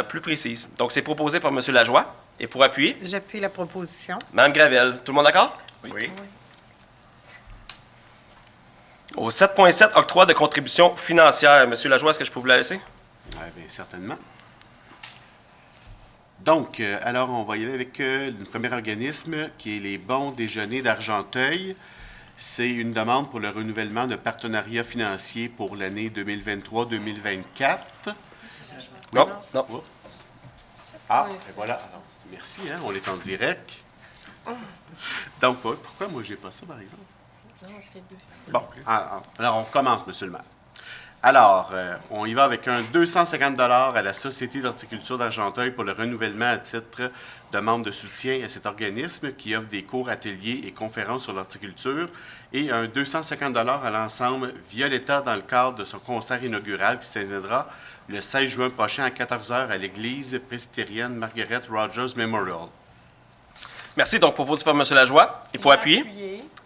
plus précises. Donc, c'est proposé par M. Lajoie. Et pour appuyer, J'appuie la proposition. Mme Gravel. Tout le monde d'accord? Oui. Au 7.7, octroi de contribution financière. M. Lajoie, est-ce que je peux vous la laisser? Oui, bien, certainement. Donc, alors, on va y aller avec le premier organisme qui est les bons déjeuners d'Argenteuil. C'est une demande pour le renouvellement de partenariat financier pour l'année 2023-2024. Non, non. Oh. Ah, et voilà. Alors, merci, hein, on est en direct. Donc, pourquoi moi, j'ai pas ça, par exemple? Bon, alors on commence, Monsieur le maire. Alors, on y va avec un 250 $ à la Société d'horticulture d'Argenteuil pour le renouvellement à titre de membre de soutien à cet organisme qui offre des cours, ateliers et conférences sur l'horticulture et un 250 $ à l'ensemble Violetta dans le cadre de son concert inaugural qui se tiendra le 16 juin prochain à 14 h à l'église presbytérienne Margaret Rogers Memorial. Merci. Donc, proposé par M. Lajoie. Et pour appuyer,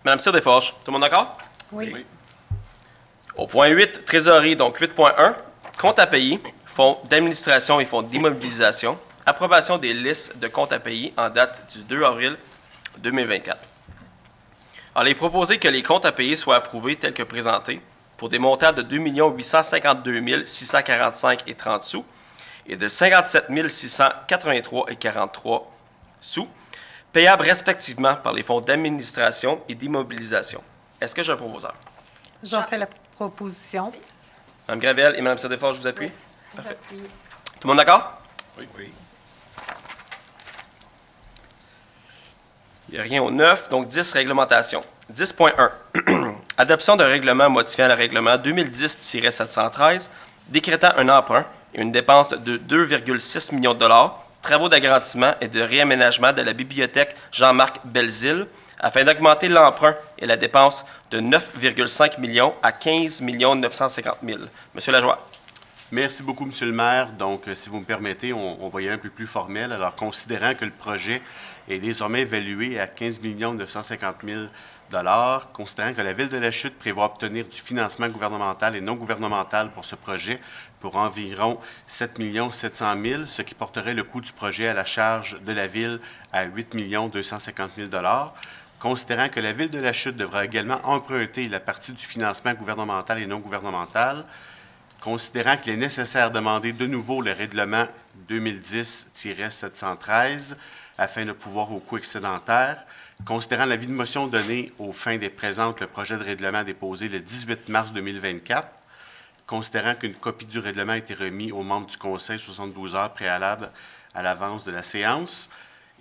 Mme Cyr-Desforges. Tout le monde d'accord? Oui. Au point 8, trésorerie, donc 8.1, compte à payer, fonds d'administration et fonds d'immobilisation, approbation des listes de comptes à payer en date du 2 avril 2024. Alors, il est proposé que les comptes à payer soient approuvés tels que présentés pour des montants de 2 852 645,30 sous et de 57 683,43 sous, payables respectivement par les fonds d'administration et d'immobilisation. Est-ce que j'ai un proposeur? J'en fais la proposition. Mme Gravel et Mme Cyr-Desforges, je vous appuie? Parfait. Tout le monde d'accord? Oui. Oui. Il n'y a rien au 9, donc 10, réglementation. 10.1. Adoption d'un règlement modifiant le règlement 2010-713, décrétant un emprunt et une dépense de 2,6 millions de dollars, travaux d'agrandissement et de réaménagement de la bibliothèque Jean-Marc Belzile, afin d'augmenter l'emprunt et la dépense de 9,5 millions à 15 950 000. Monsieur Lajoie. Merci beaucoup, M. le maire. Donc, si vous me permettez, on va y aller un peu plus formel. Alors, considérant que le projet est désormais évalué à 15 950 000 considérant que la Ville de la Chute prévoit obtenir du financement gouvernemental et non gouvernemental pour ce projet pour environ 7 700 000, ce qui porterait le coût du projet à la charge de la Ville à 8 250 000 considérant que la Ville de la Chute devra également emprunter la partie du financement gouvernemental et non gouvernemental, considérant qu'il est nécessaire de demander de nouveau le règlement 2010-713 afin de pouvoir au coût excédentaire, considérant l'avis de motion donné aux fins des présentes, le projet de règlement déposé le 18 mars 2024, considérant qu'une copie du règlement a été remise aux membres du Conseil 72 heures préalables à l'avance de la séance,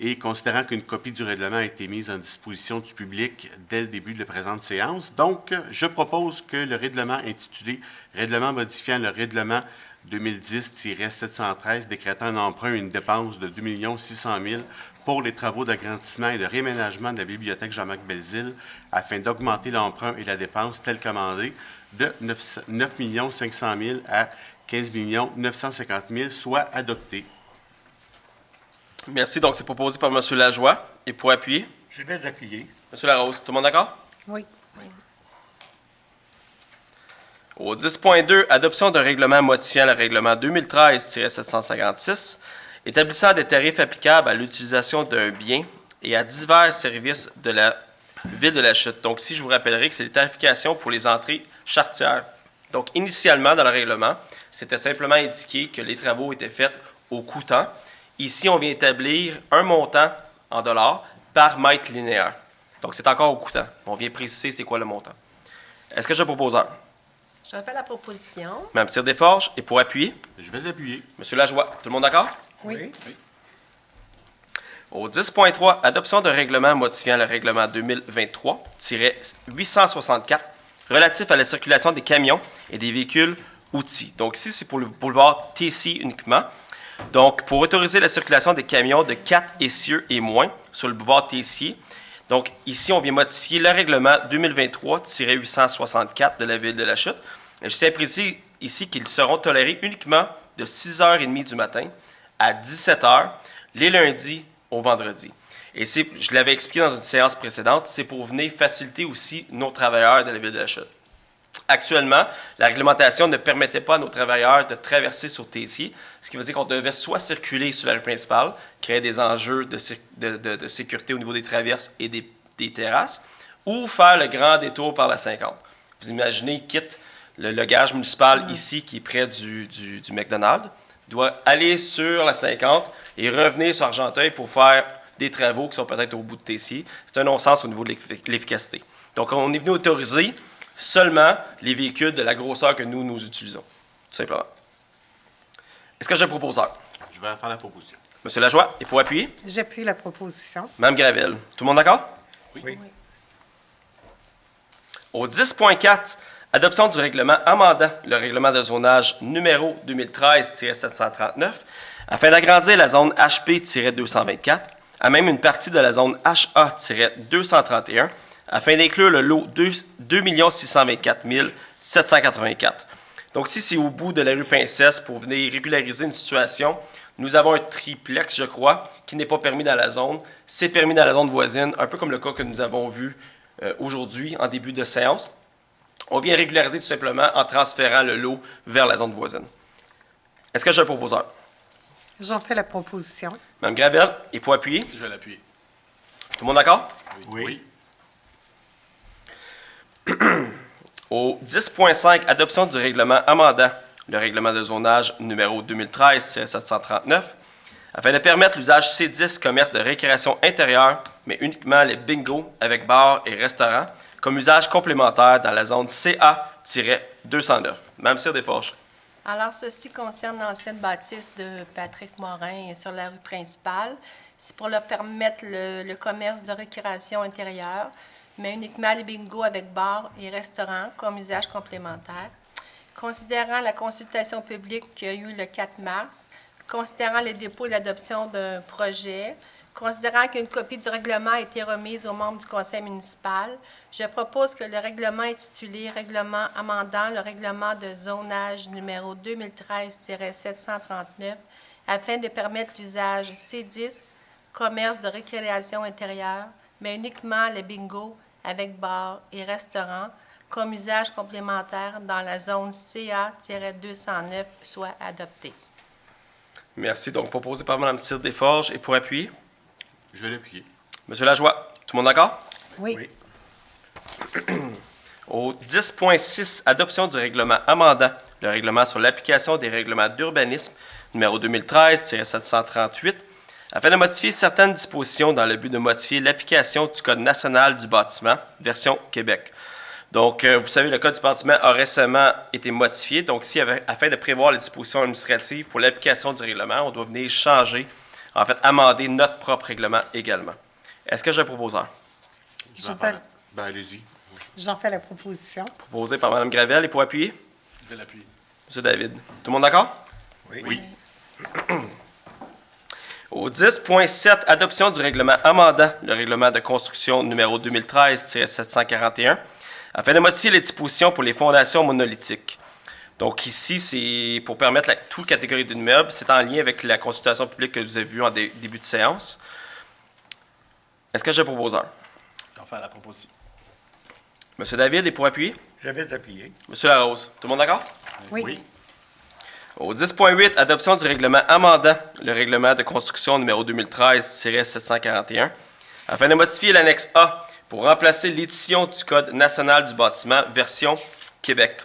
et considérant qu'une copie du règlement a été mise en disposition du public dès le début de la présente séance. Donc, je propose que le règlement intitulé « Règlement modifiant le règlement 2010-713 décrétant un emprunt et une dépense de 2 600 000 pour les travaux d'agrandissement et de réaménagement de la bibliothèque Jean-Marc Belzile afin d'augmenter l'emprunt et la dépense telle commandée de 9 500 000 à 15 950 000 soit adopté. » Merci. Donc, c'est proposé par M. Lajoie. Et pour appuyer, Je vais appuyer. M. Larose. Tout le monde d'accord? Oui. Au 10.2, adoption d'un règlement modifiant le règlement 2013-756, établissant des tarifs applicables à l'utilisation d'un bien et à divers services de la Ville de la Chute. Donc, ici, je vous rappellerai que c'est les tarifications pour les entrées charretières. Donc, initialement, dans le règlement, c'était simplement indiqué que les travaux étaient faits au coûtant. Ici, on vient établir un montant en dollars par mètre linéaire. Donc, c'est encore au coûtant. On vient préciser c'est quoi le montant. Est-ce que j'ai un proposeur? Je refais la proposition. Mme Cyr-Desforges. Et pour appuyer, Je vais appuyer. M. Lajoie. Tout le monde d'accord? Oui. Au 10.3, adoption d'un règlement modifiant le règlement 2023-864 relatif à la circulation des camions et des véhicules outils. Donc ici, c'est pour le boulevard TC uniquement. Donc, pour autoriser la circulation des camions de 4 essieux et moins sur le boulevard Tessier. Donc, ici, on vient modifier le règlement 2023-864 de la Ville de la Chute. Et je tiens à préciser ici qu'ils seront tolérés uniquement de 6h30 du matin à 17h, les lundis au vendredi. Et je l'avais expliqué dans une séance précédente, c'est pour venir faciliter aussi nos travailleurs de la Ville de la Chute. Actuellement, la réglementation ne permettait pas à nos travailleurs de traverser sur Tessier, ce qui veut dire qu'on devait soit circuler sur la rue principale, créer des enjeux de sécurité au niveau des traverses et des terrasses, ou faire le grand détour par la 50. Vous imaginez, quitte le gage municipal ici, qui est près du McDonald's, doit aller sur la 50 et revenir sur Argenteuil pour faire des travaux qui sont peut-être au bout de Tessier. C'est un non-sens au niveau de l'efficacité. Donc, on est venu autoriser seulement les véhicules de la grosseur que nous utilisons, tout simplement. Est-ce que j'ai un proposeur? Je vais faire la proposition. M. Lajoie, et pour appuyer? J'appuie la proposition. Mme Gravel. Tout le monde d'accord? Oui. Au 10.4, adoption du règlement amendant le règlement de zonage numéro 2013-739 afin d'agrandir la zone HP-224 à même une partie de la zone HA-231 afin d'inclure le lot 2 624 784. Donc, ici, c'est au bout de la rue Princesse pour venir régulariser une situation. Nous avons un triplex, je crois, qui n'est pas permis dans la zone. C'est permis dans la zone voisine, un peu comme le cas que nous avons vu aujourd'hui en début de séance. On vient régulariser tout simplement en transférant le lot vers la zone voisine. Est-ce que j'ai un proposeur? J'en fais la proposition. Mme Gravel, et pour appuyer? Je vais l'appuyer. Tout le monde d'accord? Oui. Au 10.5, adoption du règlement amendant le règlement de zonage numéro 2013-739 afin de permettre l'usage C10 commerce de récréation intérieure, mais uniquement les bingos avec bar et restaurant comme usage complémentaire dans la zone CA-209. Mme Cyr-Desforges. Alors, ceci concerne l'ancienne bâtisse de Patrick Morin sur la rue principale. C'est pour leur permettre le commerce de récréation intérieure, mais uniquement les bingos avec bar et restaurant comme usage complémentaire. Considérant la consultation publique qui a eu le 4 mars, considérant les dépôts et l'adoption d'un projet, Considérant qu'une copie du règlement a été remise aux membres du conseil municipal, je propose que le règlement intitulé « Règlement amendant le règlement de zonage numéro 2013-739 afin de permettre l'usage C10, commerce de récréation intérieure, mais uniquement le bingo avec bar et restaurant, comme usage complémentaire dans la zone CA-209 soit adopté. » Merci. Donc, proposé par Mme Cyr-Desforges. Et pour appuyer? Je vais l'appuyer. Monsieur Lajoie, tout le monde d'accord? Oui. Oui. Au 10.6, adoption du règlement amendant le règlement sur l'application des règlements d'urbanisme numéro 2013-738 afin de modifier certaines dispositions dans le but de modifier l'application du Code national du bâtiment, version Québec. Donc, vous savez, le Code du bâtiment a récemment été modifié. Donc, ici, afin de prévoir les dispositions administratives pour l'application du règlement, on doit venir changer, en fait, amender notre propre règlement également. Est-ce que j'ai un proposeur? Allez-y. J'en fais la proposition. Proposé par Mme Gravel. Et pour appuyer? Je vais l'appuyer. M. David. Tout le monde d'accord? Oui. Au 10.7, adoption du règlement amendant le règlement de construction numéro 2013-741 afin de modifier les dispositions pour les fondations monolithiques. Donc ici, c'est pour permettre toute catégorie d'immeubles. C'est en lien avec la consultation publique que vous avez vue en début de séance. Est-ce que j'ai un proposeur? Je vais faire la proposition. M. David, et pour appuyer? Je vais appuyer. M. Larose. Tout le monde d'accord? Oui. Au 10.8, adoption du règlement amendant le règlement de construction numéro 2013-741 afin de modifier l'annexe A pour remplacer l'édition du Code national du bâtiment version Québec.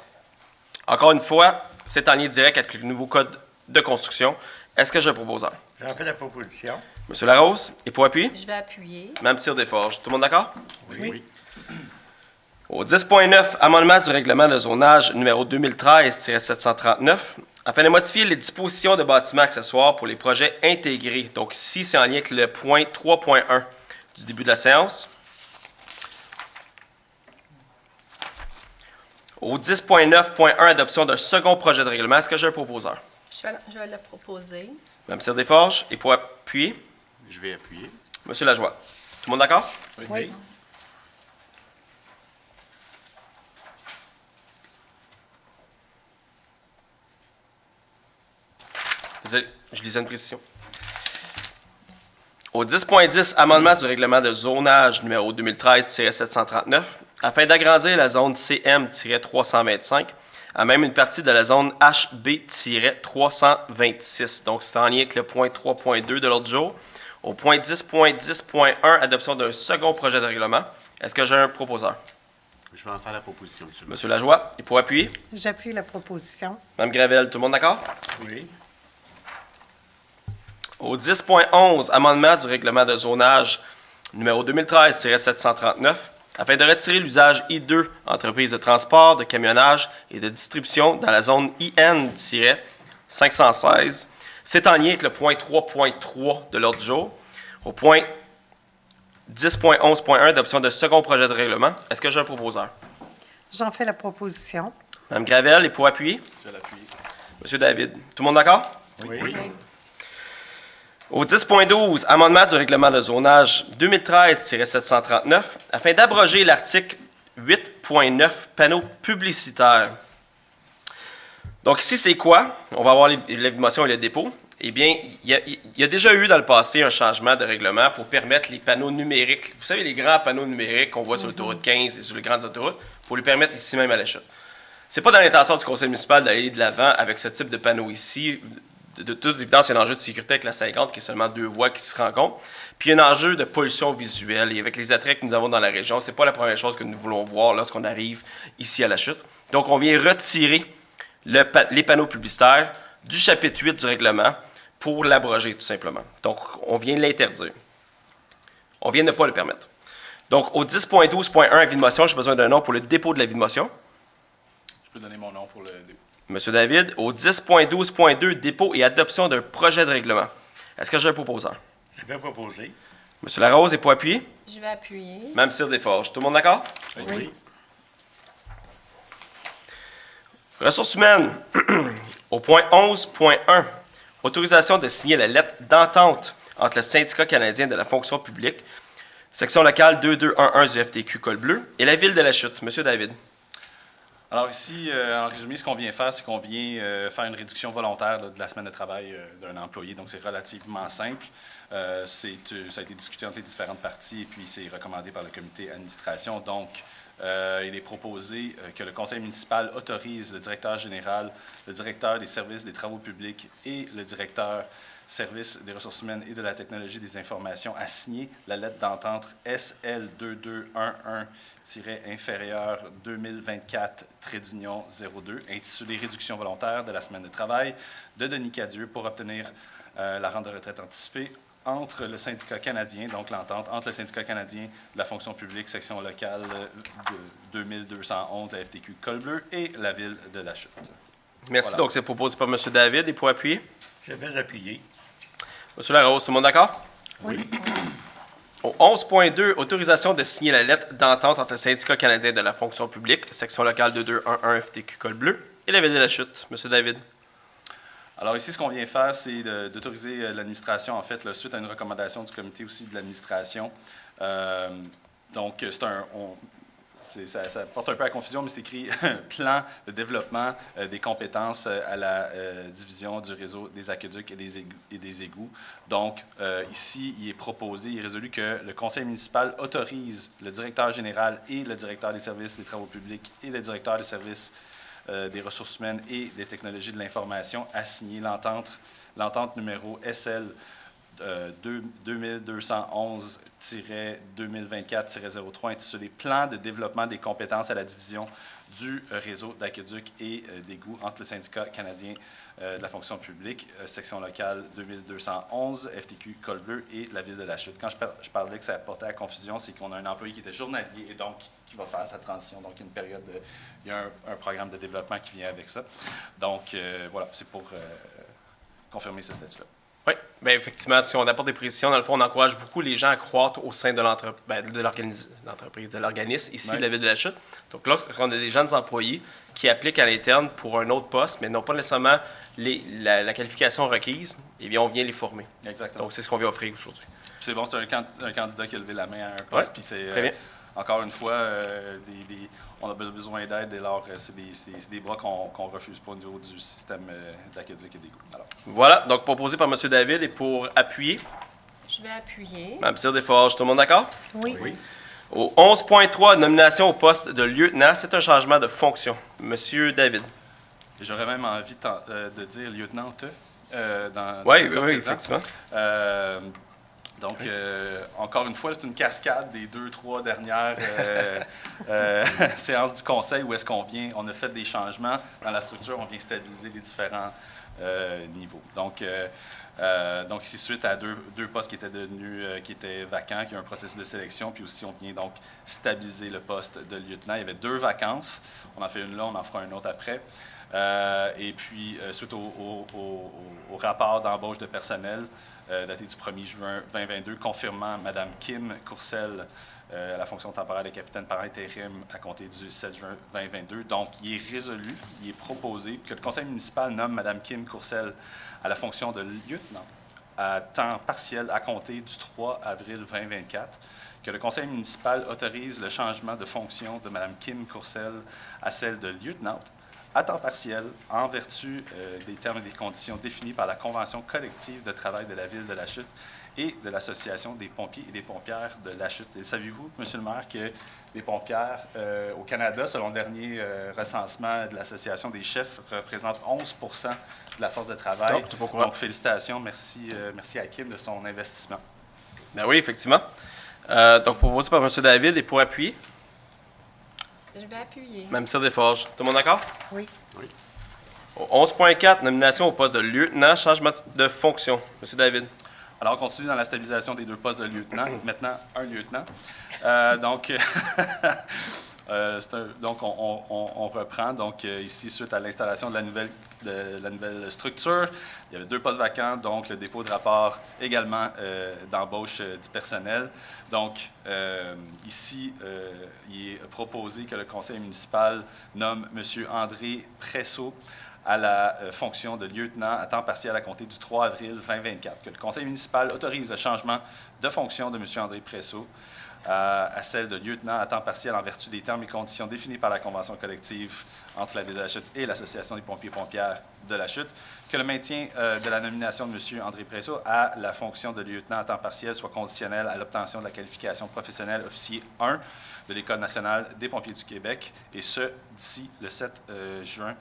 Encore une fois, c'est en lien direct avec le nouveau Code de construction. Est-ce que j'ai un proposeur? J'en fais la proposition. M. Larose, et pour appuyer? Je vais appuyer. Mme Cyr-Desforges. Tout le monde d'accord? Oui. Au 10.9, amendement du règlement de zonage numéro 2013-739 afin de modifier les dispositions de bâtiments accessoires pour les projets intégrés. Donc ici, c'est en lien avec le point 3.1 du début de la séance. Au 10.9.1, adoption d'un second projet de règlement. Est-ce que j'ai un proposeur? Je vais le proposer. Mme Cyr-Desforges, et pour appuyer? Je vais appuyer. M. Lajoie. Tout le monde d'accord? Oui. Désolé, je lisais une précision. Au 10.10, amendement du règlement de zonage numéro 2013-739, afin d'agrandir la zone CM-325 à même une partie de la zone HB-326. Donc, c'est en lien avec le point 3.2 de l'ordre du jour. Au point 10.10.1, adoption d'un second projet de règlement. Est-ce que j'ai un proposeur? Je vais en faire la proposition, monsieur. M. Lajoie, et pour appuyer? J'appuie la proposition. Mme Gravel, tout le monde d'accord? Oui. Au 10.11, amendement du règlement de zonage numéro 2013-739, afin de retirer l'usage I2, entreprise de transport, de camionnage et de distribution dans la zone IN-516. C'est en lien avec le point 3.3 de l'ordre du jour. Au point 10.11.1, adoption de second projet de règlement. Est-ce que j'ai un proposeur? J'en fais la proposition. Mme Gravel, et pour appuyer? Je vais l'appuyer. M. David. Tout le monde d'accord? Oui. Au 10.12, amendement du règlement de zonage 2013-739, afin d'abroger l'article 8.9, panneaux publicitaires. Donc ici, c'est quoi? On va voir l'évaluation et le dépôt. Eh bien, il y a déjà eu dans le passé un changement de règlement pour permettre les panneaux numériques. Vous savez, les grands panneaux numériques qu'on voit sur l'autoroute 15 et sur les grandes autoroutes, pour les permettre ici même à la chute. C'est pas dans l'intention du conseil municipal d'aller de l'avant avec ce type de panneau ici. De toute évidence, il y a un enjeu de sécurité avec la 50, qui est seulement 2 voies qui se rencontrent. Puis il y a un enjeu de pollution visuelle. Et avec les attraits que nous avons dans la région, c'est pas la première chose que nous voulons voir lorsqu'on arrive ici à la chute. Donc, on vient retirer les panneaux publicitaires du chapitre 8 du règlement pour l'abroger, tout simplement. Donc, on vient l'interdire. On vient ne pas le permettre. Donc, au 10.12.1, avis de motion, j'ai besoin d'un nom pour le dépôt de l'avis de motion. Je peux donner mon nom pour le dépôt. Monsieur David, au 10.12.2, dépôt et adoption d'un projet de règlement. Est-ce que j'ai un proposeur? Je vais proposer. Monsieur Larose, et pour appuyer? Je vais appuyer. Mme Cyr-Desforges. Tout le monde d'accord? Oui. Ressources humaines. Au point 11.1, autorisation de signer la lettre d'entente entre le syndicat canadien de la fonction publique, section locale 2211 du FTQ Col Bleu, et la ville de la Chute. Monsieur David. Alors ici, en résumé, ce qu'on vient faire, c'est qu'on vient faire une réduction volontaire là, de la semaine de travail d'un employé. Donc, c'est relativement simple. Ça a été discuté entre les différentes parties et puis c'est recommandé par le comité d'administration. Donc, il est proposé que le conseil municipal autorise le directeur général, le directeur des services des travaux publics et le directeur service des ressources humaines et de la technologie des informations à signer la lettre d'entente SL 2211-inférieur 2024-02, intitulée Réduction volontaire de la semaine de travail de Denis Cadieux pour obtenir la rente de retraite anticipée entre le syndicat canadien, donc l'entente entre le syndicat canadien de la fonction publique, section locale de 2211 de la FTQ Col Bleu et la ville de la Chute. Merci. Voilà. Donc, c'est proposé par M. David. Et pour appuyer? Je vais appuyer. M. Larose, tout le monde d'accord? Oui. Au 11.2, autorisation de signer la lettre d'entente entre le syndicat canadien de la fonction publique, section locale 2211 FTQ Col Bleu, et la ville de la Chute. M. David. Alors ici, ce qu'on vient faire, c'est d'autoriser l'administration, en fait, là, suite à une recommandation du comité aussi de l'administration. Donc, ça porte un peu à confusion, mais c'est écrit plan de développement des compétences à la division du réseau des aqueducs et des égouts. Donc, ici, il est résolu que le conseil municipal autorise le directeur général et le directeur des services des travaux publics et le directeur des services des ressources humaines et des technologies de l'information à signer l'entente numéro SL 2211-2024-03 intitulé Plan de développement des compétences à la division du réseau d'aqueducs et d'égouts entre le syndicat canadien de la fonction publique, section locale 2211, FTQ Col Bleu et la ville de la Chute. Quand je parlais que ça portait à confusion, c'est qu'on a un employé qui était journalier et donc qui va faire sa transition. Donc, il y a un programme de développement qui vient avec ça. Donc, voilà, c'est pour confirmer ce statut-là. Oui, bien effectivement, si on apporte des précisions, dans le fond, on encourage beaucoup les gens à croître au sein de l'entreprise, de l'organisme, ici, de la ville de la Chute. Donc là, on a des jeunes employés qui appliquent à l'interne pour un autre poste, mais n'ont pas nécessairement la qualification requise, eh bien, on vient les former. Exactement. Donc, c'est ce qu'on vient offrir aujourd'hui. C'est bon, c'est un candidat qui a levé la main à un poste, puis c'est, très bien. encore une fois, on a besoin d'aide, dès lors, c'est des bras qu'on refuse pas au niveau du système d'aqueduc et d'égouts. Alors, Voilà, donc proposé par M. David et pour appuyer, Je vais appuyer. Mme Cyr Desforges, tout le monde d'accord? Oui. Au 11.3, nomination au poste de lieutenant, c'est un changement de fonction. M. David. et j'aurais même envie de dire lieutenant dans Oui, le cas oui, présent. effectivement. Donc, encore une fois, c'est une cascade des 2-3 dernières séances du Conseil où est-ce on a fait des changements dans la structure, on vient stabiliser les différents niveaux. Donc, ici, suite à deux postes qui étaient vacants, qui ont un processus de sélection, puis aussi on vient donc stabiliser le poste de lieutenant. Il y avait 2 vacances, on en fait une là, on en fera une autre après. Et puis, suite au rapport d'embauche de personnel, daté du 1er juin 2022, confirmant Mme Kim Courcelle à la fonction temporaire de capitaine par intérim à compter du 7 juin 2022. Donc, il est résolu, il est proposé que le conseil municipal nomme Mme Kim Courcelle à la fonction de lieutenant à temps partiel à compter du 3 avril 2024, que le conseil municipal autorise le changement de fonction de Mme Kim Courcelle à celle de lieutenante à temps partiel, en vertu des termes et des conditions définis par la Convention collective de travail de la Ville de la Chute et de l'Association des pompiers et des pompières de la Chute. Et savez-vous, M. le maire, que les pompières au Canada, selon le dernier recensement de l'Association des chefs, représentent 11 de la force de travail. Non, t'es pas au courant. Donc, félicitations, merci à Kim de son investissement. Ben oui, effectivement. Donc, proposé par M. David et pour appuyer, Je vais appuyer. Mme Cyr Desforges. Tout le monde d'accord? Oui. Au 11.4, nomination au poste de lieutenant, changement de fonction. M. David. Alors, on continue dans la stabilisation des 2 postes de lieutenant. Maintenant, un lieutenant. Donc, on reprend. Donc, ici, suite à l'installation de la nouvelle structure, il y avait 2 postes vacants, donc le dépôt de rapport également d'embauche du personnel. Donc, ici, il est proposé que le conseil municipal nomme M. André Pressot à la fonction de lieutenant à temps partiel à compter du 3 avril 2024. Que le conseil municipal autorise le changement de fonction de M. André Presso à celle de lieutenant à temps partiel en vertu des termes et conditions définis par la convention collective entre la Ville de la Chute et l'Association des pompiers et pompières de la Chute. Que le maintien de la nomination de M. André Presso à la fonction de lieutenant à temps partiel soit conditionnel à l'obtention de la qualification professionnelle officier 1 de l'École nationale des pompiers du Québec, et ce, d'ici le 7 juin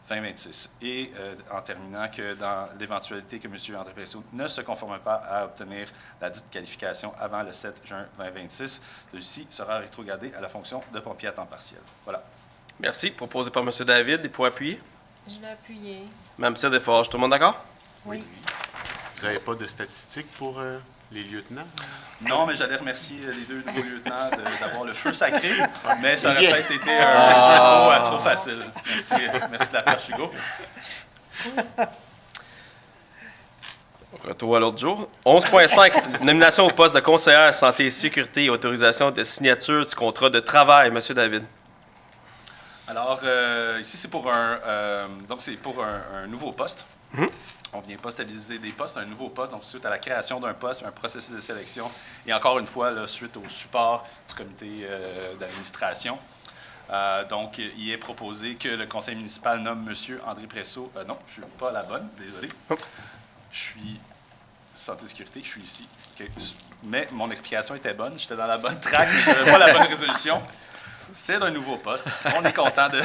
2026. Et en terminant, que dans l'éventualité que M. André Presso ne se conforme pas à obtenir la dite qualification avant le 7 juin 2026, celui-ci sera rétrogradé à la fonction de pompier à temps partiel. Voilà. Merci. Proposé par M. David. Et pour appuyer? Je vais appuyer. Mme Cyr Desforges. Tout le monde d'accord? Oui. Vous n'avez pas de statistiques pour les lieutenants? Non, mais j'allais remercier les deux nouveaux lieutenants d'avoir le feu sacré, mais ça aurait Bien. peut-être été un jeu de mots trop facile. Merci de la perche, Hugo. Retour à l'autre jour. 11.5. Nomination au poste de conseillère santé et sécurité et autorisation de signature du contrat de travail. M. David. Alors, ici, c'est pour un nouveau poste. On ne vient pas stabiliser des postes, un nouveau poste. Donc, suite à la création d'un poste, un processus de sélection, et encore une fois, là, suite au support du comité d'administration. Donc, il est proposé que le conseil municipal nomme M. André Presso. Non, je ne suis pas la bonne, désolé. Je suis santé et sécurité, je suis ici. Okay. Mais mon explication était bonne, j'étais dans la bonne track, mais je n'avais pas la bonne résolution. C'est un nouveau poste. On est content de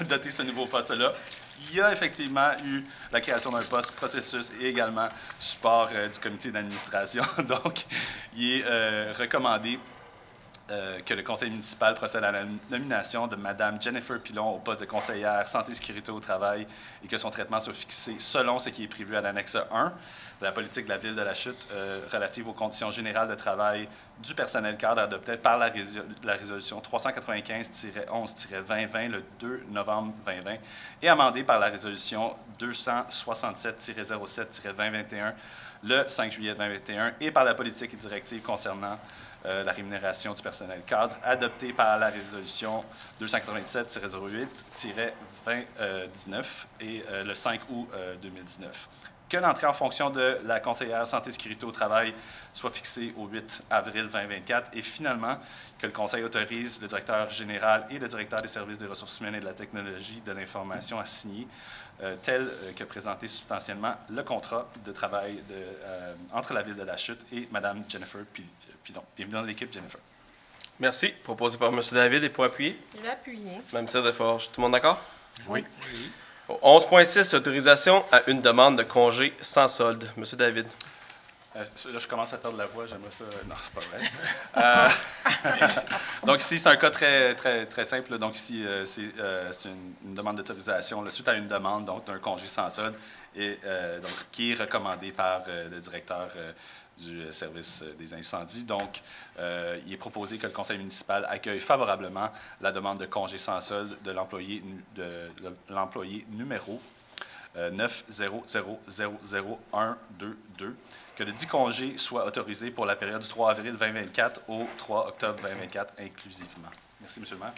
doter ce nouveau poste-là. Il y a effectivement eu la création d'un poste, processus et également support du comité d'administration. Donc, il est recommandé que le conseil municipal procède à la nomination de Mme Jennifer Pilon au poste de conseillère santé et sécurité au travail et que son traitement soit fixé selon ce qui est prévu à l'annexe 1 de la politique de la Ville de la Chute relative aux conditions générales de travail du personnel cadre adoptée par la résolution 395-11-2020 le 2 novembre 2020 et amendée par la résolution 267-07-2021 le 5 juillet 2021 et par la politique et directive concernant la rémunération du personnel cadre, adoptée par la résolution 287-08-2019 et le 5 août 2019. Que l'entrée en fonction de la conseillère santé et sécurité au travail soit fixée au 8 avril 2024 et finalement que le Conseil autorise le directeur général et le directeur des services des ressources humaines et de la technologie de l'information à signer, tel que présenté substantiellement le contrat de travail entre la Ville de la Chute et Mme Jennifer Pilon. Bienvenue dans l'équipe, Jennifer. Merci. Proposé par M. David. Et pour appuyer? Je vais appuyer. Mme Cyr Desforges. Tout le monde d'accord? Oui. 11.6. Autorisation à une demande de congé sans solde. M. David. Là, je commence à perdre la voix, j'aimerais ça. Non, c'est pas vrai. Donc, ici, c'est un cas très, très, très simple. Donc, ici, c'est une demande d'autorisation suite à une demande d'un congé sans solde et donc, qui est recommandé par le directeur du service des incendies. Donc, il est proposé que le conseil municipal accueille favorablement la demande de congé sans solde de l'employé numéro 9000122, que le dit congé soit autorisé pour la période du 3 avril 2024 au 3 octobre 2024 inclusivement. Merci, M. le maire.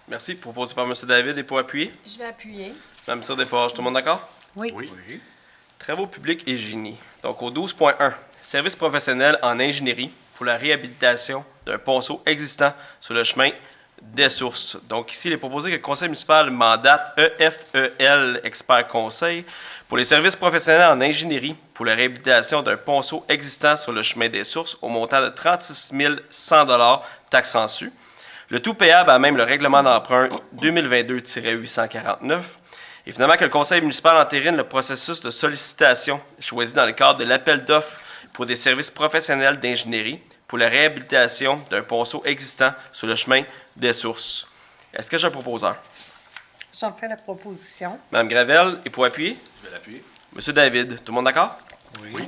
Merci. Proposé par M. David. Et pour appuyer? Je vais appuyer. Mme Cyr Desforges. Tout le monde d'accord? Oui. Oui. Travaux publics et génie. Donc, au 12.1, service professionnel en ingénierie pour la réhabilitation d'un ponceau existant sur le chemin des sources. Donc, ici, il est proposé que le conseil municipal mandate EFEL Expert Conseil pour les services professionnels en ingénierie pour la réhabilitation d'un ponceau existant sur le chemin des sources au montant de 36 100 $ taxes en su. Le tout payable à même le règlement d'emprunt 2022-849. Et finalement, que le conseil municipal entérine le processus de sollicitation choisi dans le cadre de l'appel d'offres pour des services professionnels d'ingénierie pour la réhabilitation d'un ponceau existant sur le chemin des sources. Est-ce que j'ai un proposeur? J'en fais la proposition. Mme Gravel, et pour appuyer? Je vais l'appuyer. M. David, tout le monde d'accord? Oui.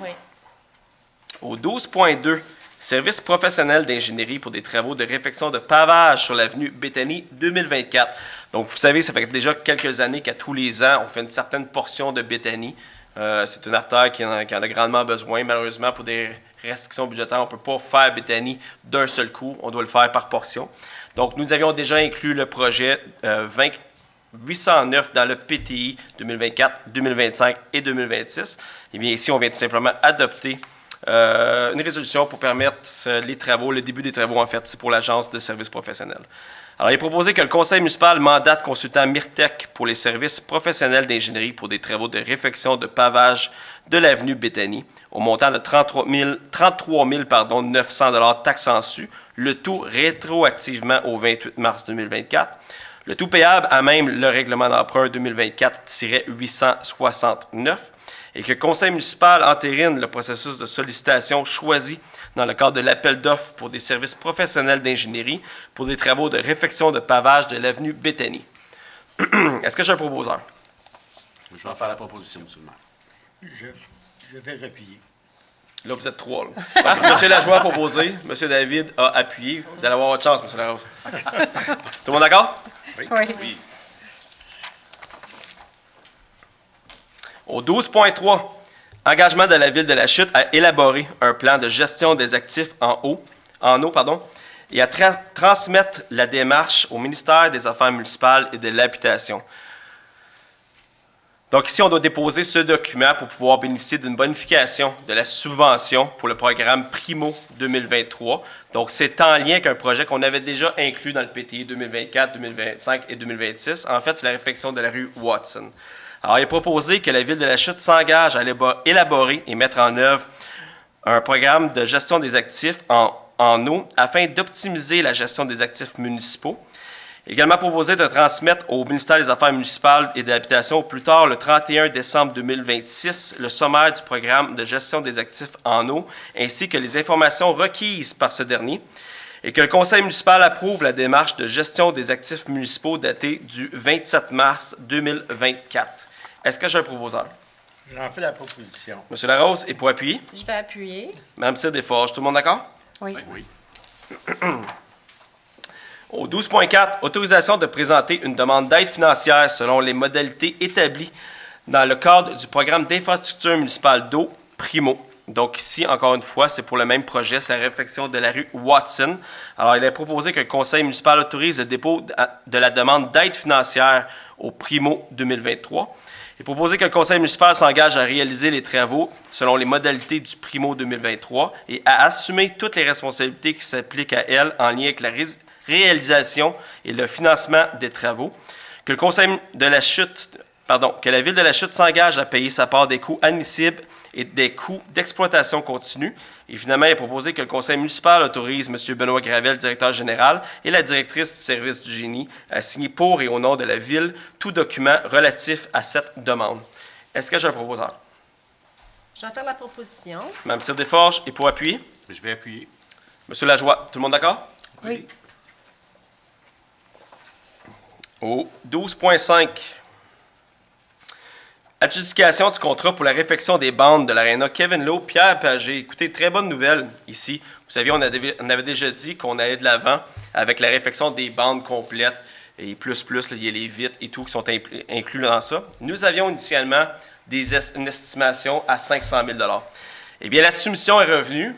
Au 12.2, service professionnel d'ingénierie pour des travaux de réfection de pavage sur l'avenue Béthanie 2024. Donc, vous savez, ça fait déjà quelques années qu'à tous les ans, on fait une certaine portion de Béthanie. C'est une artère qui en a grandement besoin. Malheureusement, pour des restrictions budgétaires, on ne peut pas faire Béthanie d'un seul coup. On doit le faire par portion. Donc, nous avions déjà inclus le projet 20 809 dans le PTI 2024, 2025 et 2026. Eh bien, ici, on vient tout simplement adopter une résolution pour permettre les travaux, le début des travaux, en fait, c'est pour l'Agence de services professionnels. Alors, il est proposé que le conseil municipal mandate consultant Myrtec pour les services professionnels d'ingénierie pour des travaux de réfection de pavage de l'avenue Béthanie au montant de 33 900 taxes en su, le tout rétroactivement au 28 mars 2024. Le tout payable à même le règlement d'emprunt 2024-869 et que le conseil municipal entérine le processus de sollicitation choisi dans le cadre de l'appel d'offres pour des services professionnels d'ingénierie pour des travaux de réfection de pavage de l'avenue Béthanie. Est-ce que j'ai un proposeur? Je vais en faire la proposition, M. le maire. Je vais appuyer. Là, vous êtes trois. Là. Monsieur Lajoie a proposé, Monsieur David a appuyé. Vous allez avoir votre chance, Monsieur Larose. Tout le monde d'accord? Oui. Au 12.3, engagement de la Ville de la Chute à élaborer un plan de gestion des actifs en eau, et à transmettre la démarche au ministère des Affaires municipales et de l'Habitation. Donc ici, on doit déposer ce document pour pouvoir bénéficier d'une bonification de la subvention pour le programme Primo 2023. Donc c'est en lien avec un projet qu'on avait déjà inclus dans le PTI 2024, 2025 et 2026. En fait, c'est la réfection de la rue Watson. Alors, il est proposé que la Ville de la Chute s'engage à élaborer et mettre en œuvre un programme de gestion des actifs en eau afin d'optimiser la gestion des actifs municipaux. Également proposé de transmettre au ministère des Affaires municipales et de l'Habitation au plus tard le 31 décembre 2026 le sommaire du programme de gestion des actifs en eau ainsi que les informations requises par ce dernier et que le conseil municipal approuve la démarche de gestion des actifs municipaux datée du 27 mars 2024. Est-ce que j'ai un proposeur? J'en fais la proposition. Monsieur Larose, et pour appuyer? Je vais appuyer. Mme Cyr Desforges, tout le monde d'accord? Oui. Oui. Au 12.4, autorisation de présenter une demande d'aide financière selon les modalités établies dans le cadre du programme d'infrastructure municipale d'eau Primo. Donc ici, encore une fois, c'est pour le même projet, c'est la réfection de la rue Watson. Alors, il est proposé que le conseil municipal autorise le dépôt de la demande d'aide financière au Primo 2023. Il est proposé que le conseil municipal s'engage à réaliser les travaux selon les modalités du Primo 2023 et à assumer toutes les responsabilités qui s'appliquent à elle en lien avec la réalisation et le financement des travaux. Que le conseil de la Chute, que la Ville de la Chute s'engage à payer sa part des coûts admissibles et des coûts d'exploitation continue. Et finalement, il est proposé que le conseil municipal autorise M. Benoît Gravel, directeur général, et la directrice du service du génie à signer pour et au nom de la Ville tout document relatif à cette demande. Est-ce que j'ai un proposeur? Je vais faire la proposition. Mme Cyr Desforges, et pour appuyer? Je vais appuyer. M. Lajoie, tout le monde d'accord? Oui. Au 12.5, adjudication du contrat pour la réfection des bandes de l'aréna Kevin Lowe, Pierre Pagé. Écoutez, très bonne nouvelle ici. Vous savez, on avait déjà dit qu'on allait de l'avant avec la réfection des bandes complètes et plus, là, il y a les vitres et tout qui sont inclus dans ça. Nous avions initialement une estimation à 500 000 $. Eh bien, la soumission est revenue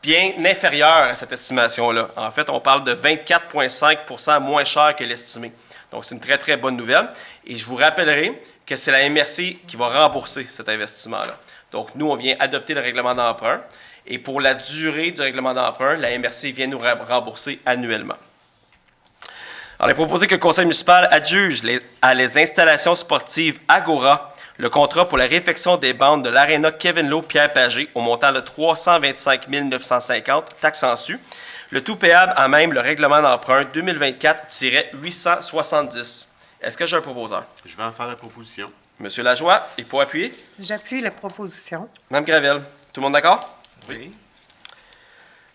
bien inférieure à cette estimation-là. En fait, on parle de 24,5 % moins cher que l'estimé. Donc, c'est une très, très bonne nouvelle. Et je vous rappellerai que c'est la MRC qui va rembourser cet investissement-là. Donc, nous, on vient adopter le règlement d'emprunt. Et pour la durée du règlement d'emprunt, la MRC vient nous rembourser annuellement. Alors, il est proposé que le conseil municipal adjuge à les installations sportives Agora le contrat pour la réfection des bandes de l'aréna Kevin Lowe Pierre Pagé au montant de 325 950 taxes en su. Le tout payable à même le règlement d'emprunt 2024-870. Est-ce que j'ai un proposeur? Je vais en faire la proposition. Monsieur Lajoie, et pour appuyer? J'appuie la proposition. Mme Gravel, tout le monde d'accord? Oui.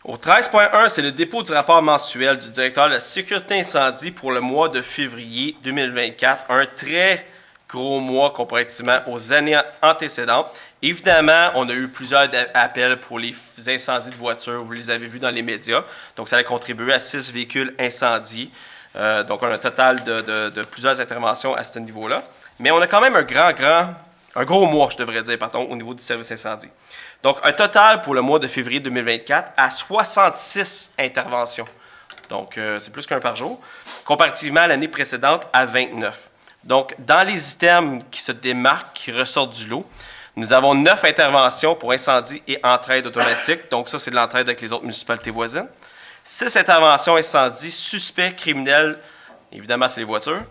Au 13.1, c'est le dépôt du rapport mensuel du directeur de la sécurité incendie pour le mois de février 2024. Un très gros mois comparativement aux années antécédentes. Évidemment, on a eu plusieurs appels pour les incendies de voitures. Vous les avez vus dans les médias. Donc, ça a contribué à 6 véhicules incendiés. Donc, on a un total de plusieurs interventions à ce niveau-là. Mais on a quand même un gros mois, je devrais dire, au niveau du service incendie. Donc, un total pour le mois de février 2024 à 66 interventions Donc, c'est plus qu'un par jour, comparativement à l'année précédente à 29. Donc, dans les items qui se démarquent, qui ressortent du lot, nous avons 9 interventions pour incendie et entraide automatique. Donc, ça, c'est de l'entraide avec les autres municipalités voisines. 6 interventions incendie, suspects, criminels, évidemment, c'est les voitures.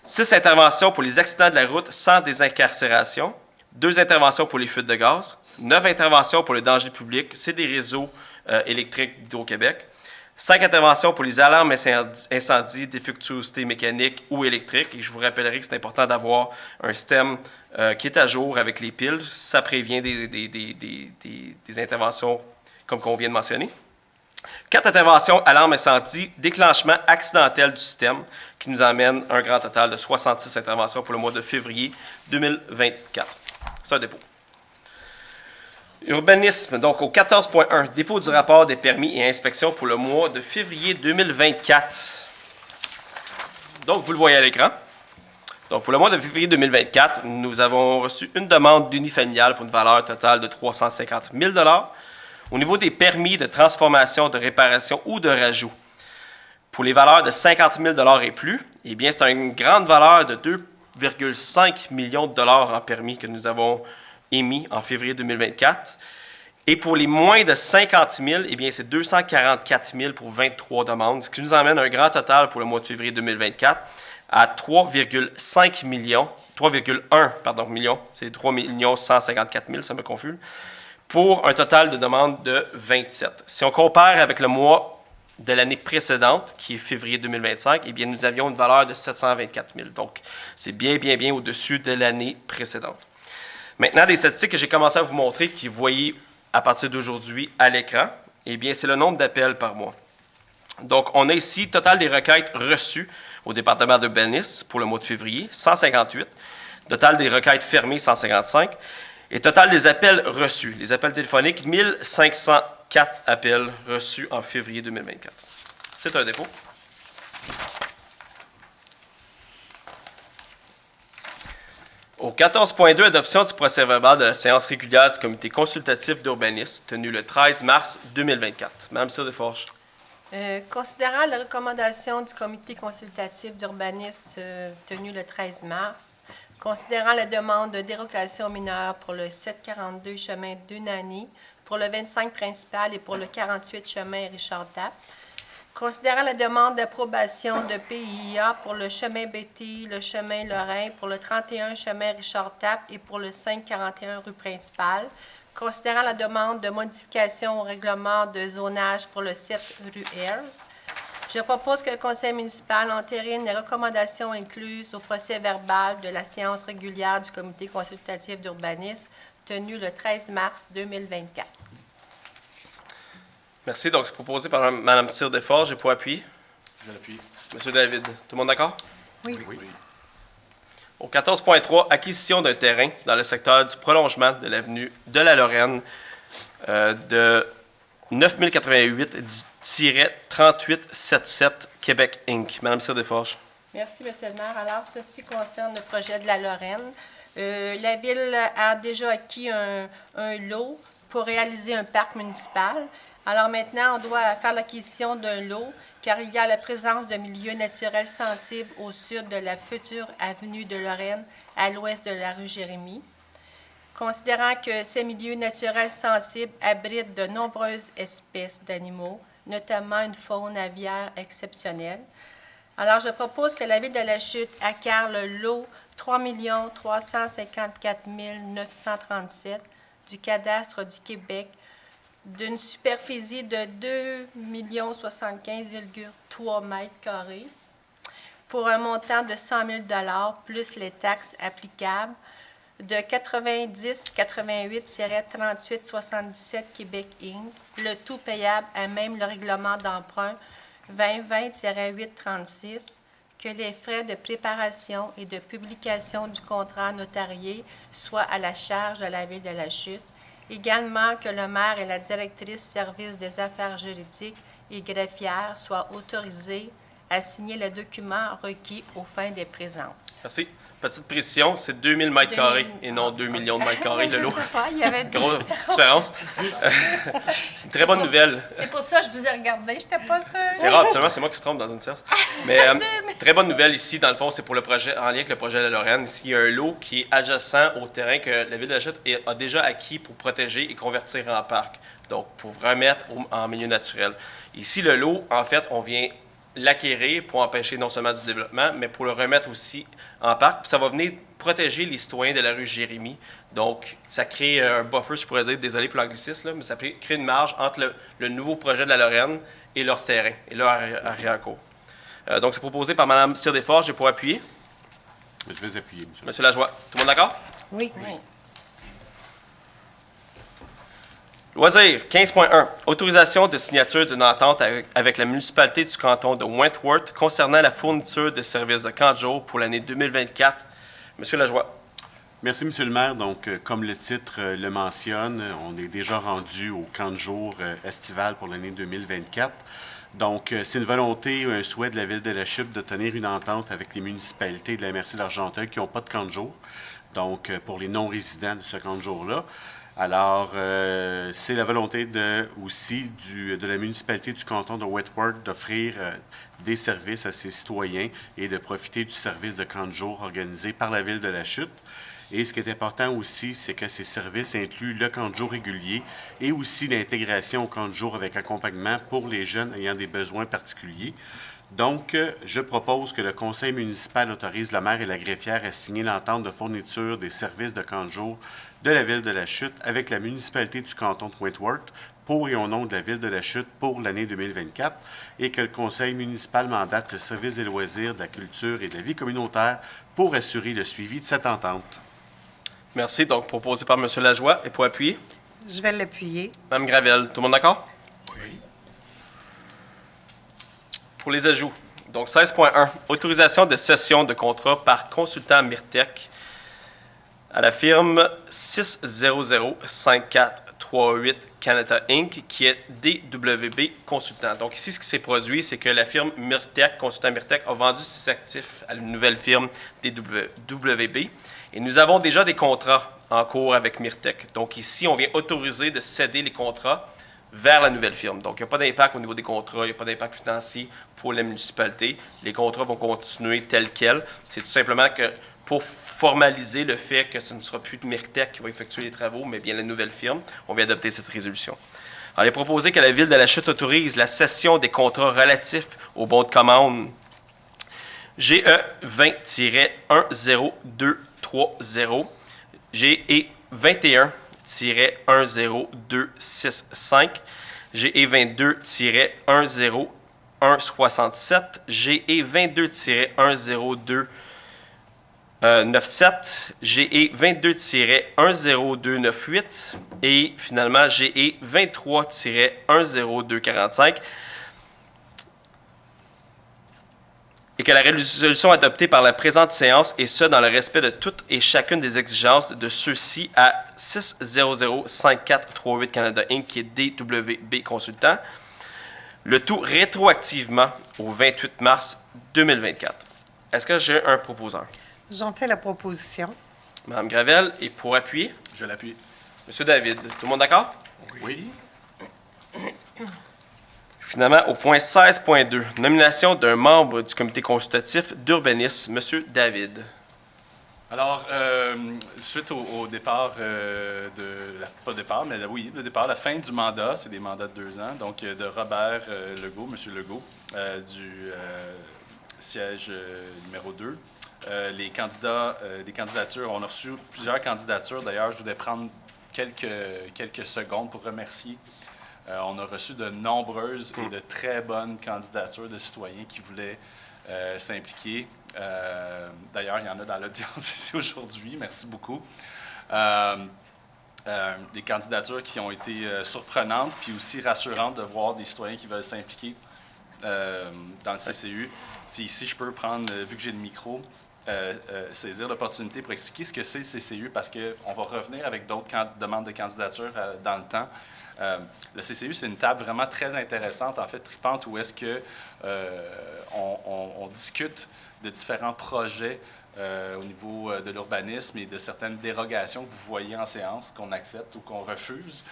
6 interventions pour les accidents de la route sans désincarcération. 2 interventions pour les fuites de gaz. 9 interventions pour le danger public, c'est des réseaux électriques d'Hydro-Québec. 5 interventions pour les alarmes incendies, défectuosité mécanique ou électrique. Et je vous rappellerai que c'est important d'avoir un système qui est à jour avec les piles. Ça prévient des interventions comme qu'on vient de mentionner. 4 interventions alarme incendie, déclenchement accidentel du système, qui nous amène un grand total de 66 interventions pour le mois de février 2024. C'est un dépôt. Urbanisme, donc au 14.1, dépôt du rapport des permis et inspections pour le mois de février 2024. Donc, vous le voyez à l'écran. Donc, pour le mois de février 2024, nous avons reçu une demande d'unifamiliale pour une valeur totale de 350 000 $. Au niveau des permis de transformation, de réparation ou de rajout, pour les valeurs de 50 000 $ et plus, eh bien, c'est une grande valeur de 2,5 millions de dollars en permis que nous avons émis en février 2024. Et pour les moins de 50 000, eh bien, c'est 244 000 pour 23 demandes, ce qui nous amène un grand total pour le mois de février 2024 à 3,1 millions, c'est 3 154 000, ça me confuse, pour un total de demandes de 27. Si on compare avec le mois de l'année précédente, qui est février 2025, eh bien, nous avions une valeur de 724 000. Donc, c'est bien au-dessus de l'année précédente. Maintenant, des statistiques que j'ai commencé à vous montrer, que vous voyez à partir d'aujourd'hui à l'écran, eh bien, c'est le nombre d'appels par mois. Donc, on a ici total des requêtes reçues au département d'urbanisme pour le mois de février, 158. Total des requêtes fermées, 155. Et total des appels reçus. Les appels téléphoniques, 1504 appels reçus en février 2024. C'est un dépôt. Au 14.2, adoption du procès-verbal de la séance régulière du comité consultatif d'urbanisme tenue le 13 mars 2024. Madame Sire-Desforges. Considérant la recommandation du comité consultatif d'urbanisme tenue le 13 mars, considérant la demande de dérogation mineure pour le 742 chemin d'Unani, pour le 25 principal et pour le 48 chemin Richard-Tappe, considérant la demande d'approbation de PIA pour le chemin Betty, le chemin Lorrain, pour le 31 chemin Richard-Tappe et pour le 541 rue principale, considérant la demande de modification au règlement de zonage pour le 7 rue Ayers, je propose que le conseil municipal entérine les recommandations incluses au procès-verbal de la séance régulière du comité consultatif d'urbanisme tenue le 13 mars 2024. Merci. Donc, c'est proposé par Mme Sire-Desforges. Et pour appuyer? Je l'appuie. M. David. Tout le monde d'accord? Oui. Au 14.3, acquisition d'un terrain dans le secteur du prolongement de l'avenue de la Lorraine de 9088-3877 Québec Inc. Madame Sire-Desforges. Merci, M. le maire. Alors, ceci concerne le projet de la Lorraine. La Ville a déjà acquis un lot pour réaliser un parc municipal. Alors maintenant, on doit faire l'acquisition d'un lot car il y a la présence de milieux naturels sensibles au sud de la future avenue de Lorraine, à l'ouest de la rue Jérémie. Considérant que ces milieux naturels sensibles abritent de nombreuses espèces d'animaux, notamment une faune aviaire exceptionnelle, alors je propose que la Ville de la Chute acquiert le lot 3 354 937 du cadastre du Québec d'une superficie de 2 075,3 mètres carrés pour un montant de 100 000 $ plus les taxes applicables de 90-88-38-77 Québec Inc., le tout payable à même le règlement d'emprunt 2020-836, que les frais de préparation et de publication du contrat notarié soient à la charge de la Ville de la Chute. Également, que le maire et la directrice service des affaires juridiques et greffières soient autorisés à signer les documents requis aux fins des présentes. Merci. Petite précision, c'est 2000 mètres 2000. carrés et non 2 millions de mètres carrés de Je l'eau. sais pas, il y avait Grosse petite différence. C'est une très bonne nouvelle. C'est pour ça que je vous ai regardé, j'étais pas sûre. C'est rare, absolument, c'est moi qui se trompe dans une séance. Mais très bonne nouvelle ici, dans le fond, c'est pour le projet, en lien avec le projet de la Lorraine. Ici, il y a un lot qui est adjacent au terrain que la Ville de la Chute a déjà acquis pour protéger et convertir en parc. Donc, pour remettre en milieu naturel. Ici, le lot, en fait, on vient l'acquérir pour empêcher non seulement du développement, mais pour le remettre aussi en parc. Puis ça va venir protéger les citoyens de la rue Jérémy. Donc, ça crée un buffer, je pourrais dire, désolé pour l'anglicisme, là, mais ça crée une marge entre le nouveau projet de la Lorraine et leur terrain, et leur arrière-cour. Donc, c'est proposé par Mme Cyr-Desforges. J'ai pour appuyer. Je vais appuyer, monsieur. Monsieur Lajoie. Tout le monde d'accord? Oui. Loisirs, 15.1. Autorisation de signature d'une entente avec la municipalité du canton de Wentworth concernant la fourniture de services de camp de jour pour l'année 2024. Monsieur Lajoie. Merci, monsieur le maire. Donc, comme le titre le mentionne, on est déjà rendu au camp de jour estival pour l'année 2024. Donc, c'est une volonté, un souhait de la Ville de la Chute de tenir une entente avec les municipalités de la MRC d'Argenteuil qui n'ont pas de camp de jour. Donc, pour les non-résidents de ce camp de jour-là. Alors, c'est la volonté aussi de la municipalité du canton de Wentworth d'offrir des services à ses citoyens et de profiter du service de camp de jour organisé par la Ville de la Chute. Et ce qui est important aussi, c'est que ces services incluent le camp de jour régulier et aussi l'intégration au camp de jour avec accompagnement pour les jeunes ayant des besoins particuliers. Donc, je propose que le conseil municipal autorise le maire et la greffière à signer l'entente de fourniture des services de camp de jour de la Ville de la Chute avec la municipalité du canton de Wentworth pour et au nom de la Ville de la Chute pour l'année 2024 et que le conseil municipal mandate le service des loisirs, de la culture et de la vie communautaire pour assurer le suivi de cette entente. Merci. Donc, proposé par M. Lajoie. Et pour appuyer? Je vais l'appuyer. Mme Gravel. Tout le monde d'accord? Oui. Pour les ajouts. Donc, 16.1. Autorisation de cession de contrat par consultant Myrtec à la firme 6005438 Canada Inc., qui est DWB Consultant. Donc, ici, ce qui s'est produit, c'est que la firme Myrtec, consultant Myrtec, a vendu ses actifs à une nouvelle firme DWB. Et nous avons déjà des contrats en cours avec Myrtec. Donc, ici, on vient autoriser de céder les contrats vers la nouvelle firme. Donc, il n'y a pas d'impact au niveau des contrats, il n'y a pas d'impact financier pour la municipalité. Les contrats vont continuer tels quels. C'est tout simplement que pour formaliser le fait que ce ne sera plus Myrtec qui va effectuer les travaux, mais bien la nouvelle firme, on vient adopter cette résolution. Alors, il est proposé que la Ville de la Chute autorise la cession des contrats relatifs au bon de commande GE 20-10230, GE 21-10265, GE 22-10167, GE 22-10297, GE 22-10298 et finalement GE 23-10245. Et que la résolution adoptée par la présente séance, et ce, dans le respect de toutes et chacune des exigences de ceux-ci à 6005438 Canada Inc., qui est DWB Consultant, le tout rétroactivement au 28 mars 2024. Est-ce que j'ai un proposeur? J'en fais la proposition. Mme Gravel, et pour appuyer, Je l'appuie. M. David. Tout le monde d'accord? Oui. Finalement, au point 16.2, nomination d'un membre du comité consultatif d'urbanisme, M. David. Alors, suite au départ pas départ, mais oui, le départ, la fin du mandat, c'est des mandats de 2 ans, donc de Robert Legault, M. Legault, du siège numéro 2. Les candidatures, on a reçu plusieurs candidatures. D'ailleurs, je voudrais prendre quelques secondes pour remercier. On a reçu de nombreuses et de très bonnes candidatures de citoyens qui voulaient s'impliquer. D'ailleurs, il y en a dans l'audience ici aujourd'hui. Merci beaucoup. Des candidatures qui ont été surprenantes puis aussi rassurantes de voir des citoyens qui veulent s'impliquer dans le CCU. Puis ici, je peux prendre, vu que j'ai le micro, saisir l'opportunité pour expliquer ce que c'est le CCU parce qu'on va revenir avec d'autres demandes de candidature dans le temps. Le CCU, c'est une table vraiment très intéressante, en fait tripante, où est-ce que on discute de différents projets au niveau de l'urbanisme et de certaines dérogations que vous voyez en séance, qu'on accepte ou qu'on refuse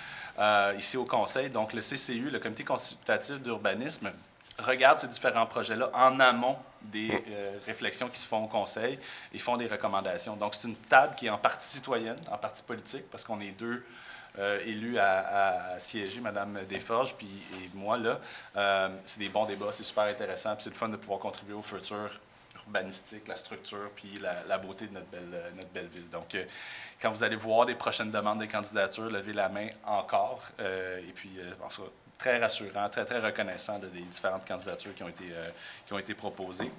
ici au Conseil. Donc, le CCU, le Comité consultatif d'urbanisme, regarde ces différents projets-là en amont des réflexions qui se font au Conseil et font des recommandations. Donc, c'est une table qui est en partie citoyenne, en partie politique, parce qu'on est deux élus à siéger, Mme Desforges puis et moi, là. C'est des bons débats, c'est super intéressant, puis c'est le fun de pouvoir contribuer au futur urbanistique, la structure, puis la beauté de notre belle ville. Donc, quand vous allez voir des prochaines demandes de candidature, levez la main encore, et puis, enfin, très rassurant, très, très reconnaissant des différentes candidatures qui ont été proposées.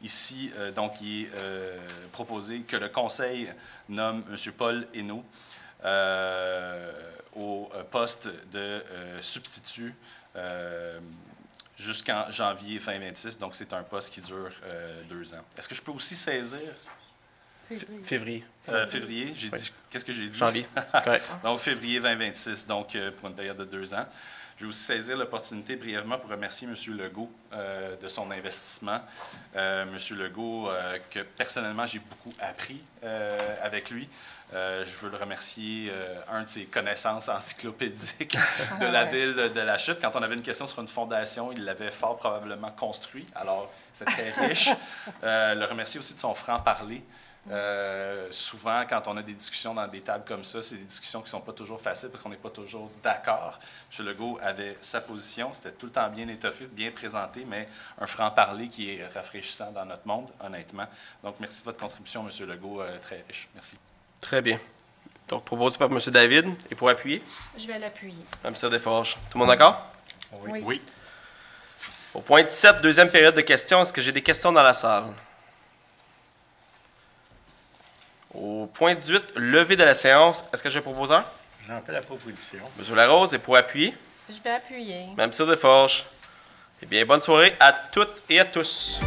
Ici, il est proposé que le Conseil nomme M. Paul Hainaut au poste de substitut jusqu'en janvier 2026. Donc, c'est un poste qui dure 2 ans. Est-ce que je peux aussi saisir? Février. Février, j'ai dit. Qu'est-ce que j'ai dit? Janvier. Correct. Donc, février 2026, donc pour une période de 2 ans. Je vais aussi saisir l'opportunité brièvement pour remercier M. Legault de son investissement. M. Legault, que personnellement, j'ai beaucoup appris avec lui. Je veux le remercier, un de ses connaissances encyclopédiques de la ville de La Chute. Quand on avait une question sur une fondation, il l'avait fort probablement construit. Alors, c'est très riche. Le remercier aussi de son franc-parler. Souvent, quand on a des discussions dans des tables comme ça, c'est des discussions qui ne sont pas toujours faciles parce qu'on n'est pas toujours d'accord. M. Legault avait sa position, c'était tout le temps bien étoffé, bien présenté, mais un franc-parler qui est rafraîchissant dans notre monde, honnêtement. Donc, merci de votre contribution, M. Legault, très riche. Merci. Très bien. Donc, proposé par M. David. Et pour appuyer? Je vais l'appuyer. Mme Desforges. Tout le monde d'accord? Oui. Au point 17, deuxième période de questions. Est-ce que j'ai des questions dans la salle? Au point 18, levée de la séance. Est-ce que j'ai un proposeur? J'en fais la proposition. M. Larose, et pour appuyer? Je vais appuyer. Mme Desforges. Eh bien, bonne soirée à toutes et à tous.